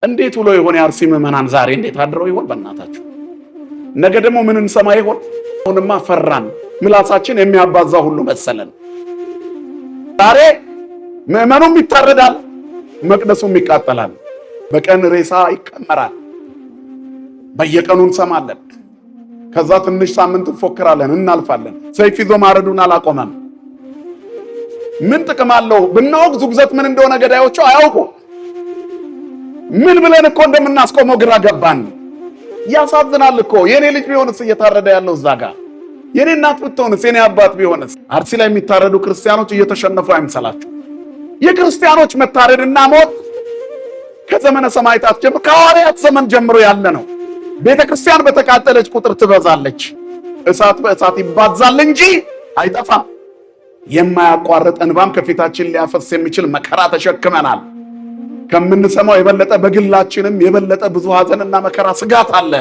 እንዴት ውሎ ይሆን የአርሲ ምዕመናን ዛሬ እንዴት አድረው ይሆን? በእናታችሁ ነገ ደግሞ ምን እንሰማ ይሆን? አሁንማ ፈራን፣ ምላሳችን የሚያባዛ ሁሉ መሰለን። ዛሬ ምዕመኑም ይታረዳል፣ መቅደሱም ይቃጠላል፣ በቀን ሬሳ ይቀመራል፣ በየቀኑ እንሰማለን። ከዛ ትንሽ ሳምንት እንፎክራለን፣ እናልፋለን። ሰይፍ ይዞ ማረዱን አላቆመም። ምን ጥቅም አለው? ብናወግዝ ውግዘት ምን እንደሆነ ገዳዮቹ አያውቁ። ምን ብለን እኮ እንደምናስቆመው ግራ ገባን። ያሳዝናል እኮ። የኔ ልጅ ቢሆንስ እየታረደ ያለው እዛ ጋር፣ የኔ እናት ብትሆንስ፣ የኔ አባት ቢሆንስ? አርሲ ላይ የሚታረዱ ክርስቲያኖች እየተሸነፉ አይምሰላችሁ። የክርስቲያኖች መታረድና ሞት ከዘመነ ሰማዕታት ጀምሮ ከሐዋርያት ዘመን ጀምሮ ያለ ነው። ቤተ ክርስቲያን በተቃጠለች ቁጥር ትበዛለች፣ እሳት በእሳት ይባዛል እንጂ አይጠፋም። የማያቋርጥ እንባም ከፊታችን ሊያፈስ የሚችል መከራ ተሸክመናል። ከምንሰማው የበለጠ በግላችንም የበለጠ ብዙ ሐዘንና መከራ ስጋት አለ።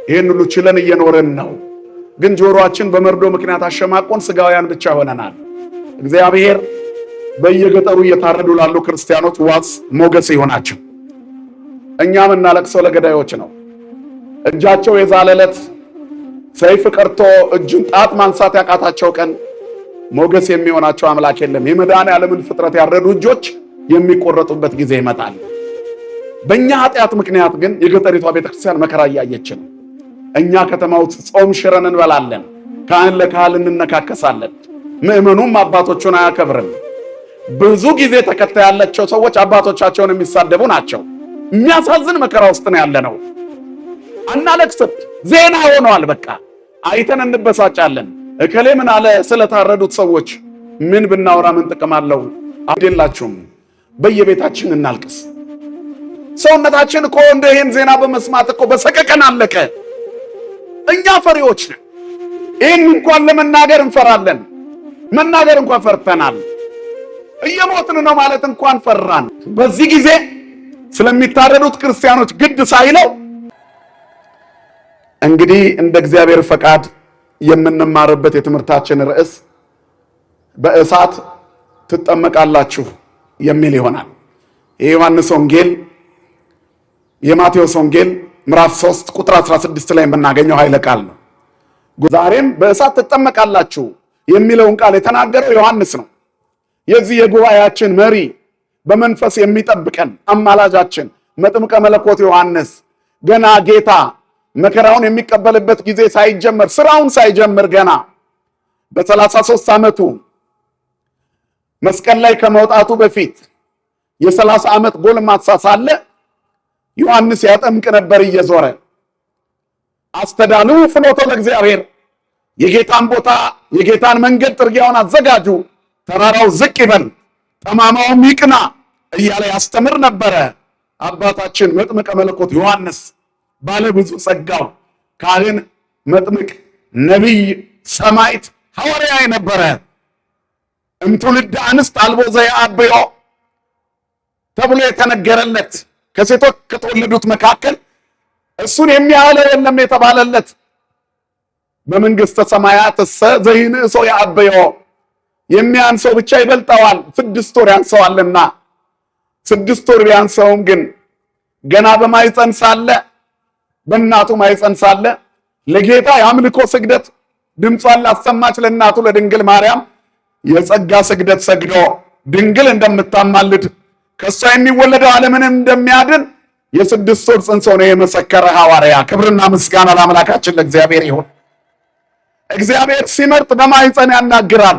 ይህን ሁሉ ችለን እየኖርን ነው። ግን ጆሮአችን በመርዶ ምክንያት አሸማቆን ስጋውያን ብቻ ሆነናል። እግዚአብሔር በየገጠሩ እየታረዱ ላሉ ክርስቲያኖች ዋስ ሞገስ ይሆናቸው። እኛም እናለቅሰው ለገዳዮች ነው። እጃቸው የዛለለት ሰይፍ ቀርቶ እጁን ጣት ማንሳት ያቃታቸው ቀን ሞገስ የሚሆናቸው አምላክ የለም። የመድኃኔዓለምን ፍጥረት ያረዱ እጆች የሚቆረጡበት ጊዜ ይመጣል። በእኛ ኃጢአት ምክንያት ግን የገጠሪቷ ቤተክርስቲያን መከራ እያየች ነው። እኛ ከተማ ውስጥ ጾም ሽረን እንበላለን፣ ካህን ለካህን እንነካከሳለን። ምዕመኑም አባቶቹን አያከብርም። ብዙ ጊዜ ተከታይ ያላቸው ሰዎች አባቶቻቸውን የሚሳደቡ ናቸው። የሚያሳዝን መከራ ውስጥ ነው ያለ ነው። አናለቅስም፣ ዜና ሆነዋል። በቃ አይተን እንበሳጫለን። እከሌ ምን አለ ስለታረዱት ሰዎች? ምን ብናወራ ምን ጥቅም አለው? አይደላችሁም። በየቤታችን እናልቅስ። ሰውነታችን እኮ እንደ ይሄን ዜና በመስማት እኮ በሰቀቀን አለቀ። እኛ ፈሪዎች ነን። ይህን እንኳን ለመናገር እንፈራለን። መናገር እንኳን ፈርተናል። እየሞትን ነው ማለት እንኳን ፈራን። በዚህ ጊዜ ስለሚታረዱት ክርስቲያኖች ግድ ሳይለው እንግዲህ እንደ እግዚአብሔር ፈቃድ የምንማርበት የትምህርታችን ርዕስ በእሳት ትጠመቃላችሁ የሚል ይሆናል። የዮሐንስ ወንጌል የማቴዎስ ወንጌል ምዕራፍ 3 ቁጥር 16 ላይ የምናገኘው ኃይለ ቃል ነው። ዛሬም በእሳት ትጠመቃላችሁ የሚለውን ቃል የተናገረው ዮሐንስ ነው። የዚህ የጉባኤያችን መሪ፣ በመንፈስ የሚጠብቀን አማላጃችን መጥምቀ መለኮት ዮሐንስ ገና ጌታ መከራውን የሚቀበልበት ጊዜ ሳይጀመር፣ ስራውን ሳይጀምር ገና በ33 ዓመቱ መስቀል ላይ ከመውጣቱ በፊት የ30 ዓመት ጎልማሳ ሳለ ዮሐንስ ያጠምቅ ነበር እየዞረ። አስተዳሉ ፍኖተ ለእግዚአብሔር፣ የጌታን ቦታ የጌታን መንገድ ጥርጊያውን አዘጋጁ፣ ተራራው ዝቅ ይበል ጠማማውም ይቅና እያለ ያስተምር ነበረ። አባታችን መጥምቀ መለኮት ዮሐንስ ባለ ብዙ ጸጋው ካህን፣ መጥምቅ፣ ነቢይ፣ ሰማዕት፣ ሐዋርያ የነበረ እምትውልደ አንስት አልቦ ዘየአብዮ ተብሎ የተነገረለት ከሴቶች ከተወለዱት መካከል እሱን የሚያህለው የለም የተባለለት በመንግሥተ ሰማያት እሰ ዘይንእሶ የአብዮ የሚያንሰው ብቻ ይበልጠዋል፣ 6 ወር ያንሰዋልና። 6 ወር ቢያንሰውም ግን ገና በማይፀን ሳለ በእናቱ ማይፀን ሳለ ለጌታ የአምልኮ ስግደት ድምጿን ላሰማች ለእናቱ ለድንግል ማርያም የጸጋ ስግደት ሰግዶ ድንግል እንደምታማልድ ከእሷ የሚወለደው ዓለምን እንደሚያድን የ6 ወር ጽንስ ሆኖ የመሰከረ ሐዋርያ። ክብርና ምስጋና ለአምላካችን ለእግዚአብሔር ይሁን። እግዚአብሔር ሲመርጥ በማይፀን ያናግራል።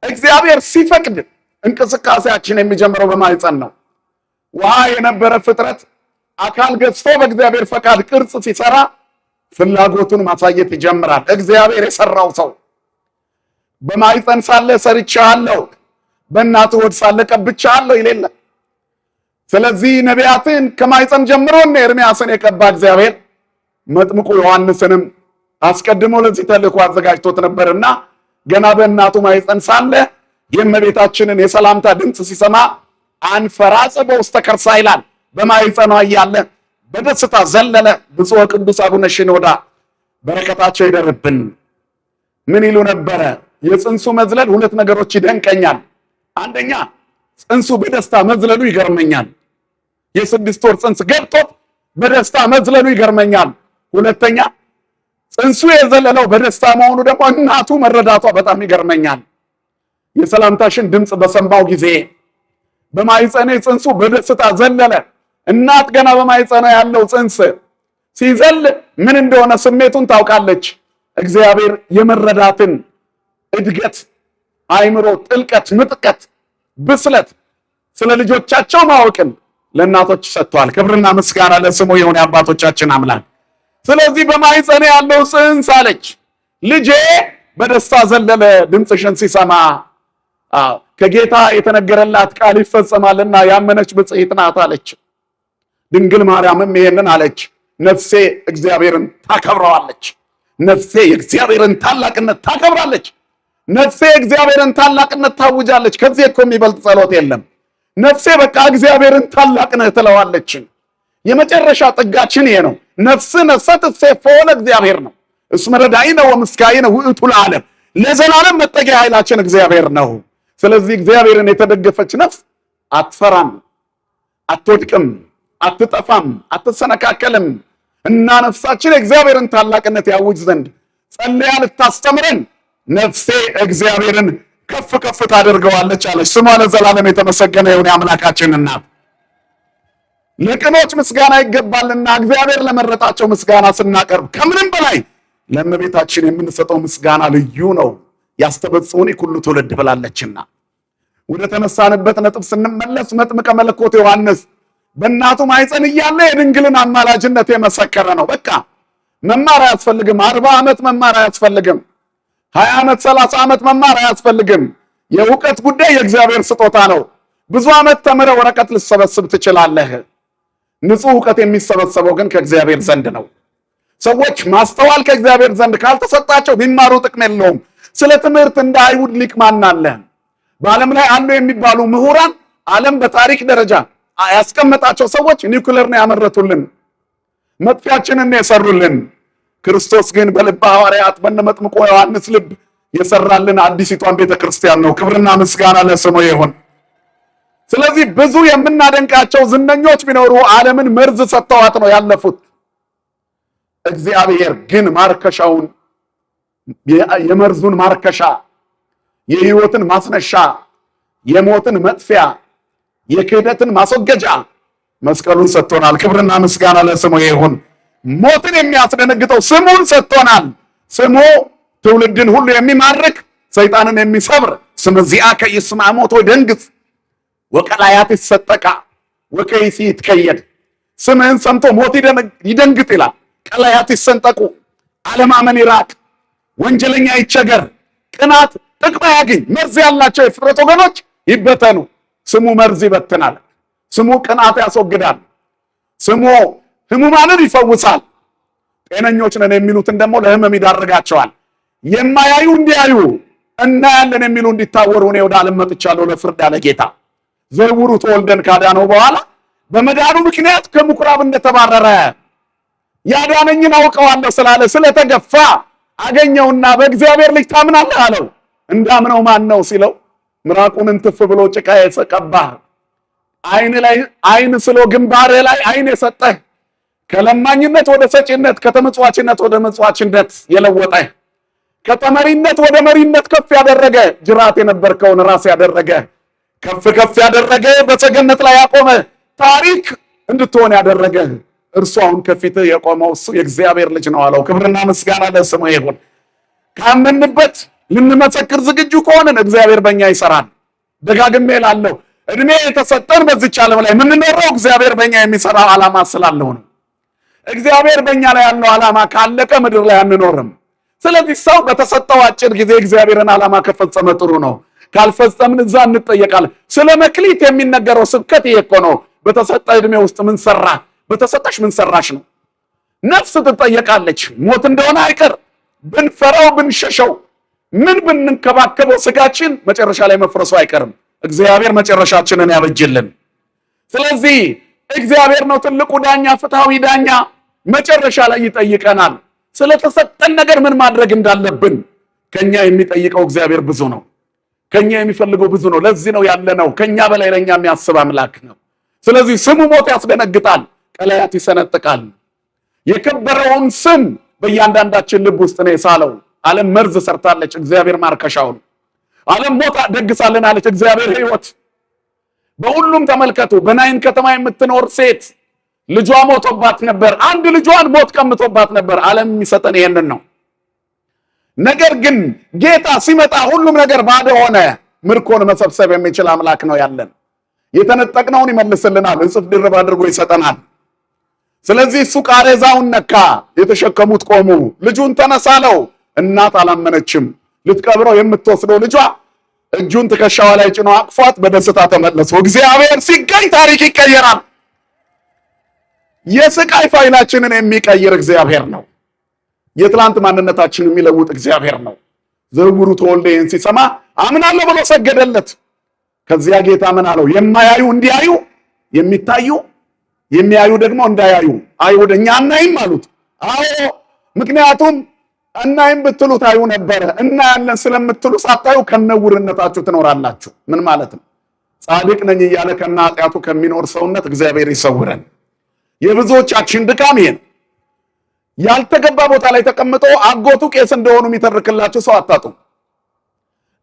እግዚአብሔር ሲፈቅድ እንቅስቃሴያችን የሚጀምረው በማይፀን ነው። ውሃ የነበረ ፍጥረት አካል ገዝፎ በእግዚአብሔር ፈቃድ ቅርጽ ሲሰራ ፍላጎቱን ማሳየት ይጀምራል። እግዚአብሔር የሰራው ሰው በማይፀን ሳለ ሰርቻለሁ፣ በእናቱ ሆድ ሳለ ቀብቻለሁ ይሌለ። ስለዚህ ነቢያትን ከማይፀን ጀምሮ እነ ኤርምያስን የቀባ እግዚአብሔር መጥምቁ ዮሐንስንም አስቀድሞ ለዚህ ተልእኮ አዘጋጅቶት ነበርና ገና በእናቱ ማይፀን ሳለ የእመቤታችንን የሰላምታ ድምፅ ሲሰማ አንፈራጸ በውስተ ከርሳ ይላል። በማይፀኗ እያለ በደስታ ዘለለ። ብፁዕ ቅዱስ አቡነ ሽኖዳ በረከታቸው ይደርብን። ምን ይሉ ነበረ? የጽንሱ መዝለል 2 ነገሮች ይደንቀኛል። አንደኛ ጽንሱ በደስታ መዝለሉ ይገርመኛል። የ6 ወር ጽንስ ገብቶት በደስታ መዝለሉ ይገርመኛል። ሁለተኛ ጽንሱ የዘለለው በደስታ መሆኑ ደግሞ እናቱ መረዳቷ በጣም ይገርመኛል። የሰላምታሽን ድምፅ በሰማው ጊዜ በማይጸኔ ጽንሱ በደስታ ዘለለ። እናት ገና በማይጸኗ ያለው ጽንስ ሲዘል ምን እንደሆነ ስሜቱን ታውቃለች። እግዚአብሔር የመረዳትን እድገት፣ አይምሮ፣ ጥልቀት፣ ምጥቀት፣ ብስለት ስለ ልጆቻቸው ማወቅን ለእናቶች ሰጥቷል። ክብርና ምስጋና ለስሙ ይሁን የአባቶቻችን አምላክ። ስለዚህ በማይጸኔ ያለው ጽንስ አለች ልጄ በደስታ ዘለለ ድምፅሽን ሲሰማ ከጌታ የተነገረላት ቃል ይፈጸማልና ያመነች ብፅዕት ናት አለች። ድንግል ማርያምም ይሄንን አለች፣ ነፍሴ እግዚአብሔርን ታከብረዋለች። ነፍሴ የእግዚአብሔርን ታላቅነት ታከብራለች። ነፍሴ እግዚአብሔርን ታላቅነት ታውጃለች። ከዚህ እኮ የሚበልጥ ጸሎት የለም። ነፍሴ በቃ እግዚአብሔርን ታላቅ ነህ ትለዋለች። የመጨረሻ ጥጋችን ይሄ ነው። ነፍስ ነፍሰት ሴፎለ እግዚአብሔር ነው። እስመ ረዳኢነ ወምስካኢነ ውእቱ ለዓለም፣ ለዘላለም መጠጊያ ኃይላችን እግዚአብሔር ነው። ስለዚህ እግዚአብሔርን የተደገፈች ነፍስ አትፈራም፣ አትወድቅም፣ አትጠፋም፣ አትሰነካከልም። እና ነፍሳችን የእግዚአብሔርን ታላቅነት ያውጅ ዘንድ ጸልያ ልታስተምረን ነፍሴ እግዚአብሔርን ከፍ ከፍ ታደርገዋለች አለች። ስሟ ለዘላለም የተመሰገነ ይሁን የአምላካችን እናት። ለቅኖች ምስጋና ይገባልና እግዚአብሔር ለመረጣቸው ምስጋና ስናቀርብ ከምንም በላይ ለእመቤታችን የምንሰጠው ምስጋና ልዩ ነው። ያስተበጽሑኒ ኩሉ ትውልድ ብላለችና። ወደ ተነሳንበት ነጥብ ስንመለስ መጥምቀ መለኮት ዮሐንስ በእናቱ ማኅፀን እያለ የድንግልን አማላጅነት የመሰከረ ነው። በቃ መማር አያስፈልግም። 40 ዓመት መማር አያስፈልግም። 20 ዓመት 30 ዓመት መማር አያስፈልግም። የእውቀት ጉዳይ የእግዚአብሔር ስጦታ ነው። ብዙ ዓመት ተምረ ወረቀት ልሰበስብ ትችላለህ። ንጹህ እውቀት የሚሰበሰበው ግን ከእግዚአብሔር ዘንድ ነው። ሰዎች ማስተዋል ከእግዚአብሔር ዘንድ ካልተሰጣቸው ቢማሩ ጥቅም የለውም። ስለ ትምህርት እንደ አይሁድ ሊቅ ማን አለ? በዓለም ላይ አሉ የሚባሉ ምሁራን ዓለም በታሪክ ደረጃ ያስቀመጣቸው ሰዎች ኒውክሌር ነው ያመረቱልን፣ መጥፊያችንን ነው የሰሩልን። ክርስቶስ ግን በልበ ሐዋርያት በነ መጥምቁ ዮሐንስ ልብ የሰራልን አዲሲቷን ቤተክርስቲያን ነው። ክብርና ምስጋና ለስሙ ይሁን። ስለዚህ ብዙ የምናደንቃቸው ዝነኞች ቢኖሩ ዓለምን መርዝ ሰጥተዋት ነው ያለፉት። እግዚአብሔር ግን ማርከሻውን የመርዙን ማርከሻ የሕይወትን ማስነሻ የሞትን መጥፊያ የክህደትን ማስወገጃ መስቀሉን ሰጥቶናል። ክብርና ምስጋና ለስሙ ይሁን። ሞትን የሚያስደነግጠው ስሙን ሰጥቶናል። ስሙ ትውልድን ሁሉ የሚማርክ ሰይጣንን የሚሰብር ስመ ዚአከ ይስምዐ ሞት ወይደንግጽ ወቀላያት ይሰጠቃ ወከይሲ ይትከየድ። ስምህን ሰምቶ ሞት ይደንግጥ ይላል። ቀላያት ይሰንጠቁ፣ አለማመን ይራቅ፣ ወንጀለኛ ይቸገር፣ ቅናት ጥቅም ያግኝ። መርዝ ያላቸው የፍጥረት ወገኖች ይበተኑ። ስሙ መርዝ ይበትናል። ስሙ ቅናት ያስወግዳል። ስሙ ህሙማንን ይፈውሳል። ጤነኞች ነን የሚሉትን ደግሞ ለህመም ይዳርጋቸዋል። የማያዩ እንዲያዩ፣ እናያለን የሚሉ እንዲታወሩ እኔ ወደ ዓለም መጥቻለሁ ለፍርድ ያለ ጌታ። ዘውሩ ተወልደን ካዳነው በኋላ በመዳኑ ምክንያት ከምኩራብ እንደተባረረ ያዳነኝን አውቀዋለሁ ስላለ ስለተገፋ አገኘውና በእግዚአብሔር ልጅ ታምናለህ አለው። እንዳምነው ማን ነው ሲለው ምራቁን እንትፍ ብሎ ጭቃ የቀባህ፣ አይን ላይ አይን ስሎ ግንባር ላይ አይን የሰጠህ፣ ከለማኝነት ወደ ሰጪነት ከተመጽዋችነት ወደ መጽዋችነት የለወጠ፣ ከተመሪነት ወደ መሪነት ከፍ ያደረገ፣ ጅራት የነበርከውን ራስ ያደረገ፣ ከፍ ከፍ ያደረገ፣ በሰገነት ላይ ያቆመ፣ ታሪክ እንድትሆን ያደረገ እርሱ አሁን ከፊት የቆመው እሱ የእግዚአብሔር ልጅ ነው አለው። ክብርና ምስጋና ለስሙ ይሁን። ካመንበት ልንመሰክር ዝግጁ ከሆንን እግዚአብሔር በእኛ ይሰራል። ደጋግሜ እላለሁ፣ እድሜ የተሰጠን በዚች ዓለም ላይ የምንኖረው እግዚአብሔር በእኛ የሚሰራው ዓላማ ስላለው ነው። እግዚአብሔር በእኛ ላይ ያለው ዓላማ ካለቀ ምድር ላይ አንኖርም። ስለዚህ ሰው በተሰጠው አጭር ጊዜ እግዚአብሔርን ዓላማ ከፈጸመ ጥሩ ነው። ካልፈጸምን እዛ እንጠየቃለን። ስለ መክሊት የሚነገረው ስብከት ይሄ እኮ ነው። በተሰጠ ዕድሜ ውስጥ ምን ሰራ፣ በተሰጠሽ ምን ሰራሽ ነው። ነፍስ ትጠየቃለች። ሞት እንደሆነ አይቀር ብንፈራው ብንሸሸው ምን ብንንከባከበው ስጋችን መጨረሻ ላይ መፍረሱ አይቀርም። እግዚአብሔር መጨረሻችንን ያበጅልን። ስለዚህ እግዚአብሔር ነው ትልቁ ዳኛ፣ ፍትሐዊ ዳኛ። መጨረሻ ላይ ይጠይቀናል ስለተሰጠን ነገር ምን ማድረግ እንዳለብን። ከኛ የሚጠይቀው እግዚአብሔር ብዙ ነው። ከኛ የሚፈልገው ብዙ ነው። ለዚህ ነው ያለነው። ከኛ በላይ ለኛ የሚያስብ አምላክ ነው። ስለዚህ ስሙ ሞት ያስደነግጣል፣ ቀላያት ይሰነጥቃል። የከበረውን ስም በእያንዳንዳችን ልብ ውስጥ ነው የሳለው። ዓለም መርዝ ሰርታለች፣ እግዚአብሔር ማርከሻውን። ዓለም ሞት ደግሳልናለች፣ እግዚአብሔር ሕይወት። በሁሉም ተመልከቱ። በናይን ከተማ የምትኖር ሴት ልጇ ሞቶባት ነበር። አንድ ልጇን ሞት ቀምቶባት ነበር። ዓለም የሚሰጠን ይሄንን ነው። ነገር ግን ጌታ ሲመጣ ሁሉም ነገር ባዶ ሆነ። ምርኮን መሰብሰብ የሚችል አምላክ ነው ያለን። የተነጠቅነውን ይመልስልናል፣ እጥፍ ድርብ አድርጎ ይሰጠናል። ስለዚህ እሱ ቃሬዛውን ነካ፣ የተሸከሙት ቆሙ። ልጁን ተነሳለው። እናት አላመነችም። ልትቀብረው የምትወስደው ልጇ እጁን ትከሻዋ ላይ ጭኖ አቅፏት በደስታ ተመለሱ። እግዚአብሔር ሲገኝ ታሪክ ይቀየራል። የስቃይ ፋይላችንን የሚቀይር እግዚአብሔር ነው። የትላንት ማንነታችንን የሚለውጥ እግዚአብሔር ነው። ዘውሩ ተወልደ ይህን ሲሰማ አምናለሁ ብሎ ሰገደለት። ከዚያ ጌታ ምን አለው? የማያዩ እንዲያዩ፣ የሚታዩ የሚያዩ ደግሞ እንዳያዩ። አይሁድ እኛ አናይም አሉት። አዎ ምክንያቱም እናይም ብትሉ ታዩ ነበረ። እናያለን ስለምትሉ ሳታዩ ከነውርነታችሁ ትኖራላችሁ። ምን ማለት ነው? ጻድቅ ነኝ እያለ ከነ ኃጢአቱ ከሚኖር ሰውነት እግዚአብሔር ይሰውረን። የብዙዎቻችን ድካም ይሄ ነው። ያልተገባ ቦታ ላይ ተቀምጦ አጎቱ ቄስ እንደሆኑ የሚተርክላችሁ ሰው አታጡ።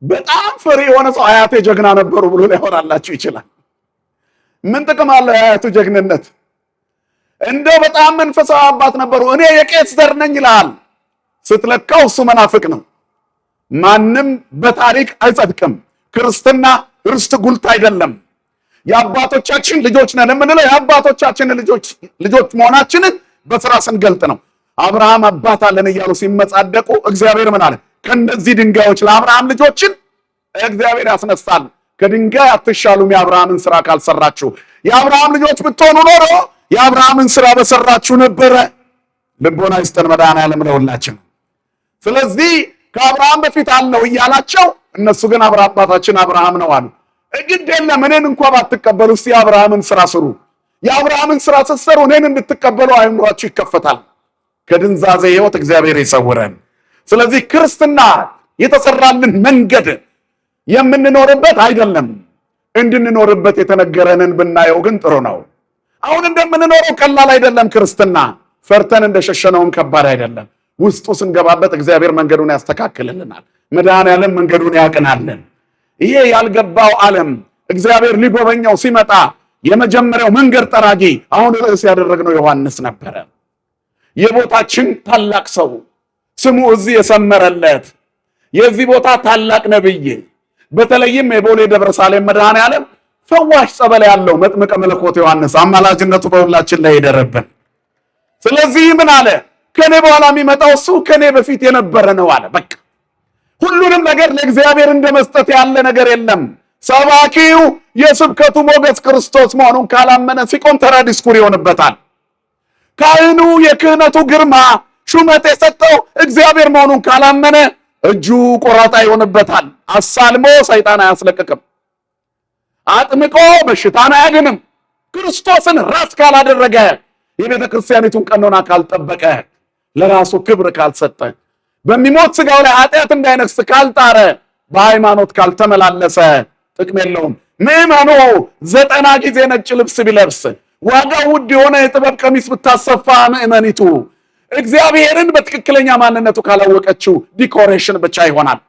በጣም ፍሪ የሆነ ሰው አያቴ ጀግና ነበሩ ብሎ ሊያወራላችሁ ይችላል። ምን ጥቅም አለው የአያቱ ጀግንነት? እንደው በጣም መንፈሳዊ አባት ነበሩ፣ እኔ የቄስ ዘር ነኝ ይላል። ስትለካው እሱ መናፍቅ ነው። ማንም በታሪክ አይጸድቅም። ክርስትና ርስት ጉልት አይደለም። የአባቶቻችን ልጆች ነን የምንለው የአባቶቻችን ልጆች መሆናችንን በስራ ስንገልጥ ነው። አብርሃም አባት አለን እያሉ ሲመጻደቁ እግዚአብሔር ምን አለ? ከነዚህ ድንጋዮች ለአብርሃም ልጆችን እግዚአብሔር ያስነሳል። ከድንጋይ አትሻሉም የአብርሃምን ስራ ካልሰራችሁ። የአብርሃም ልጆች ብትሆኑ ኖሮ የአብርሃምን ስራ በሰራችሁ ነበረ። ልቦና ይስጠን መድኃኔዓለም ለሁላችን። ስለዚህ ከአብርሃም በፊት አለው እያላቸው፣ እነሱ ግን አባታችን አብርሃም ነው አሉ። ግድ የለም እኔን እንኳ ባትቀበሉ እስቲ የአብርሃምን ስራ ስሩ። የአብርሃምን ስራ ስትሰሩ እኔን እንድትቀበሉ አእምሯችሁ ይከፈታል። ከድንዛዜ ህይወት እግዚአብሔር ይሰውረን። ስለዚህ ክርስትና የተሰራልን መንገድ የምንኖርበት አይደለም። እንድንኖርበት የተነገረንን ብናየው ግን ጥሩ ነው። አሁን እንደምንኖረው ቀላል አይደለም። ክርስትና ፈርተን እንደሸሸነውን ከባድ አይደለም። ውስጡ ስንገባበት እግዚአብሔር መንገዱን ያስተካክልልናል። መድኃኔዓለም መንገዱን ያቅናልን። ይሄ ያልገባው ዓለም እግዚአብሔር ሊጎበኘው ሲመጣ የመጀመሪያው መንገድ ጠራጊ አሁን ርዕስ ያደረግነው ዮሐንስ ነበረ። የቦታችን ታላቅ ሰው ስሙ እዚህ የሰመረለት የዚህ ቦታ ታላቅ ነብይ፣ በተለይም የቦሌ ደብረ ሳሌም መድኃኔዓለም ፈዋሽ ጸበል ያለው መጥምቀ መለኮት ዮሐንስ አማላጅነቱ በሁላችን ላይ ይደረብን። ስለዚህ ምን አለ? ከኔ በኋላ የሚመጣው እሱ ከኔ በፊት የነበረ ነው አለ። በቃ ሁሉንም ነገር ለእግዚአብሔር እንደመስጠት ያለ ነገር የለም። ሰባኪው የስብከቱ ሞገስ ክርስቶስ መሆኑን ካላመነ ሲቆም ተራ ዲስኩር ይሆንበታል። ካህኑ የክህነቱ ግርማ ሹመት የሰጠው እግዚአብሔር መሆኑን ካላመነ እጁ ቆራጣ ይሆንበታል። አሳልሞ ሰይጣን አያስለቅቅም። አጥምቆ በሽታን አያድንም። ክርስቶስን ራስ ካላደረገ፣ የቤተ ክርስቲያኒቱን ቀኖና ካልጠበቀ፣ ለራሱ ክብር ካልሰጠ፣ በሚሞት ስጋው ላይ ኃጢአት እንዳይነግስ ካልጣረ፣ በሃይማኖት ካልተመላለሰ ጥቅም የለውም። ምዕመኑ 90 ጊዜ ነጭ ልብስ ቢለብስ፣ ዋጋው ውድ የሆነ የጥበብ ቀሚስ ብታሰፋ፣ ምዕመኒቱ እግዚአብሔርን በትክክለኛ ማንነቱ ካላወቀችው ዲኮሬሽን ብቻ ይሆናል።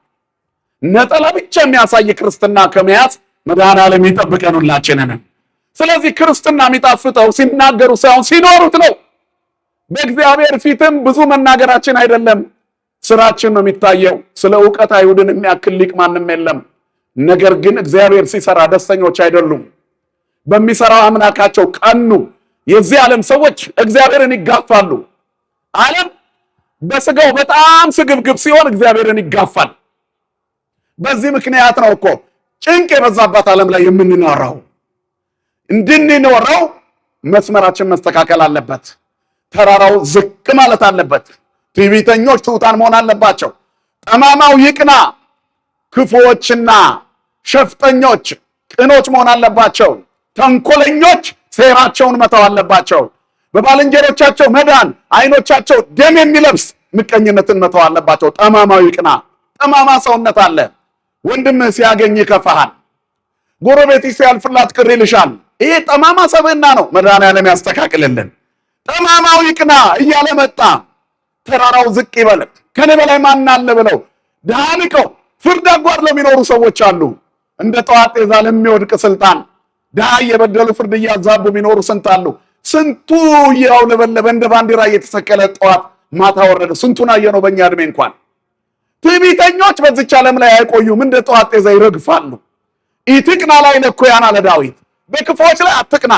ነጠላ ብቻ የሚያሳይ ክርስትና ከመያዝ መድኃኔዓለም ይጠብቀን ሁላችንን። ስለዚህ ክርስትና የሚጣፍጠው ሲናገሩ ሳይሆን ሲኖሩት ነው። በእግዚአብሔር ፊትም ብዙ መናገራችን አይደለም፣ ስራችን ነው የሚታየው። ስለ ዕውቀት አይሁድን የሚያክል ሊቅ ማንም የለም። ነገር ግን እግዚአብሔር ሲሰራ ደስተኞች አይደሉም። በሚሰራው አምላካቸው ቀኑ። የዚህ ዓለም ሰዎች እግዚአብሔርን ይጋፋሉ። ዓለም በስጋው በጣም ስግብግብ ሲሆን እግዚአብሔርን ይጋፋል። በዚህ ምክንያት ነው እኮ ጭንቅ የበዛባት ዓለም ላይ የምንኖረው። እንድንኖረው መስመራችን መስተካከል አለበት። ተራራው ዝቅ ማለት አለበት። ትዕቢተኞች ትሑታን መሆን አለባቸው። ጠማማው ይቅና፣ ክፉዎችና ሸፍጠኞች ቅኖች መሆን አለባቸው። ተንኮለኞች ሴራቸውን መተው አለባቸው። በባልንጀሮቻቸው መዳን ዓይኖቻቸው ደም የሚለብስ ምቀኝነትን መተው አለባቸው። ጠማማው ይቅና። ጠማማ ሰውነት አለ። ወንድምህ ሲያገኝ ይከፋሃል። ጎረቤትህ ሲያልፍላት ቅር ይልሻል። ይሄ ጠማማ ሰብዕና ነው። መድኃኔዓለም ያስተካክልልን። ጠማማው ይቅና እያለ መጣ። ተራራው ዝቅ ይበል፣ ከኔ በላይ ማን አለ ብለው ድሃ ንቀው ፍርድ አጓድለው የሚኖሩ ሰዎች አሉ። እንደ ጠዋት ጤዛ ለሚወድቅ ስልጣን ድሃ እየበደሉ ፍርድ እያዛቡ የሚኖሩ ስንት አሉ። ስንቱ እያውለበለበ እንደ ባንዲራ እየተሰቀለ ጠዋት ማታ ወረደ። ስንቱን አየነው በእኛ ዕድሜ እንኳን። ትዕቢተኞች በዚች ዓለም ላይ አይቆዩም፣ እንደ ጠዋት ጤዛ ይረግፋሉ። ኢትቅና ላይ ለኩያን አለ ዳዊት። በክፎች ላይ አትቅና፣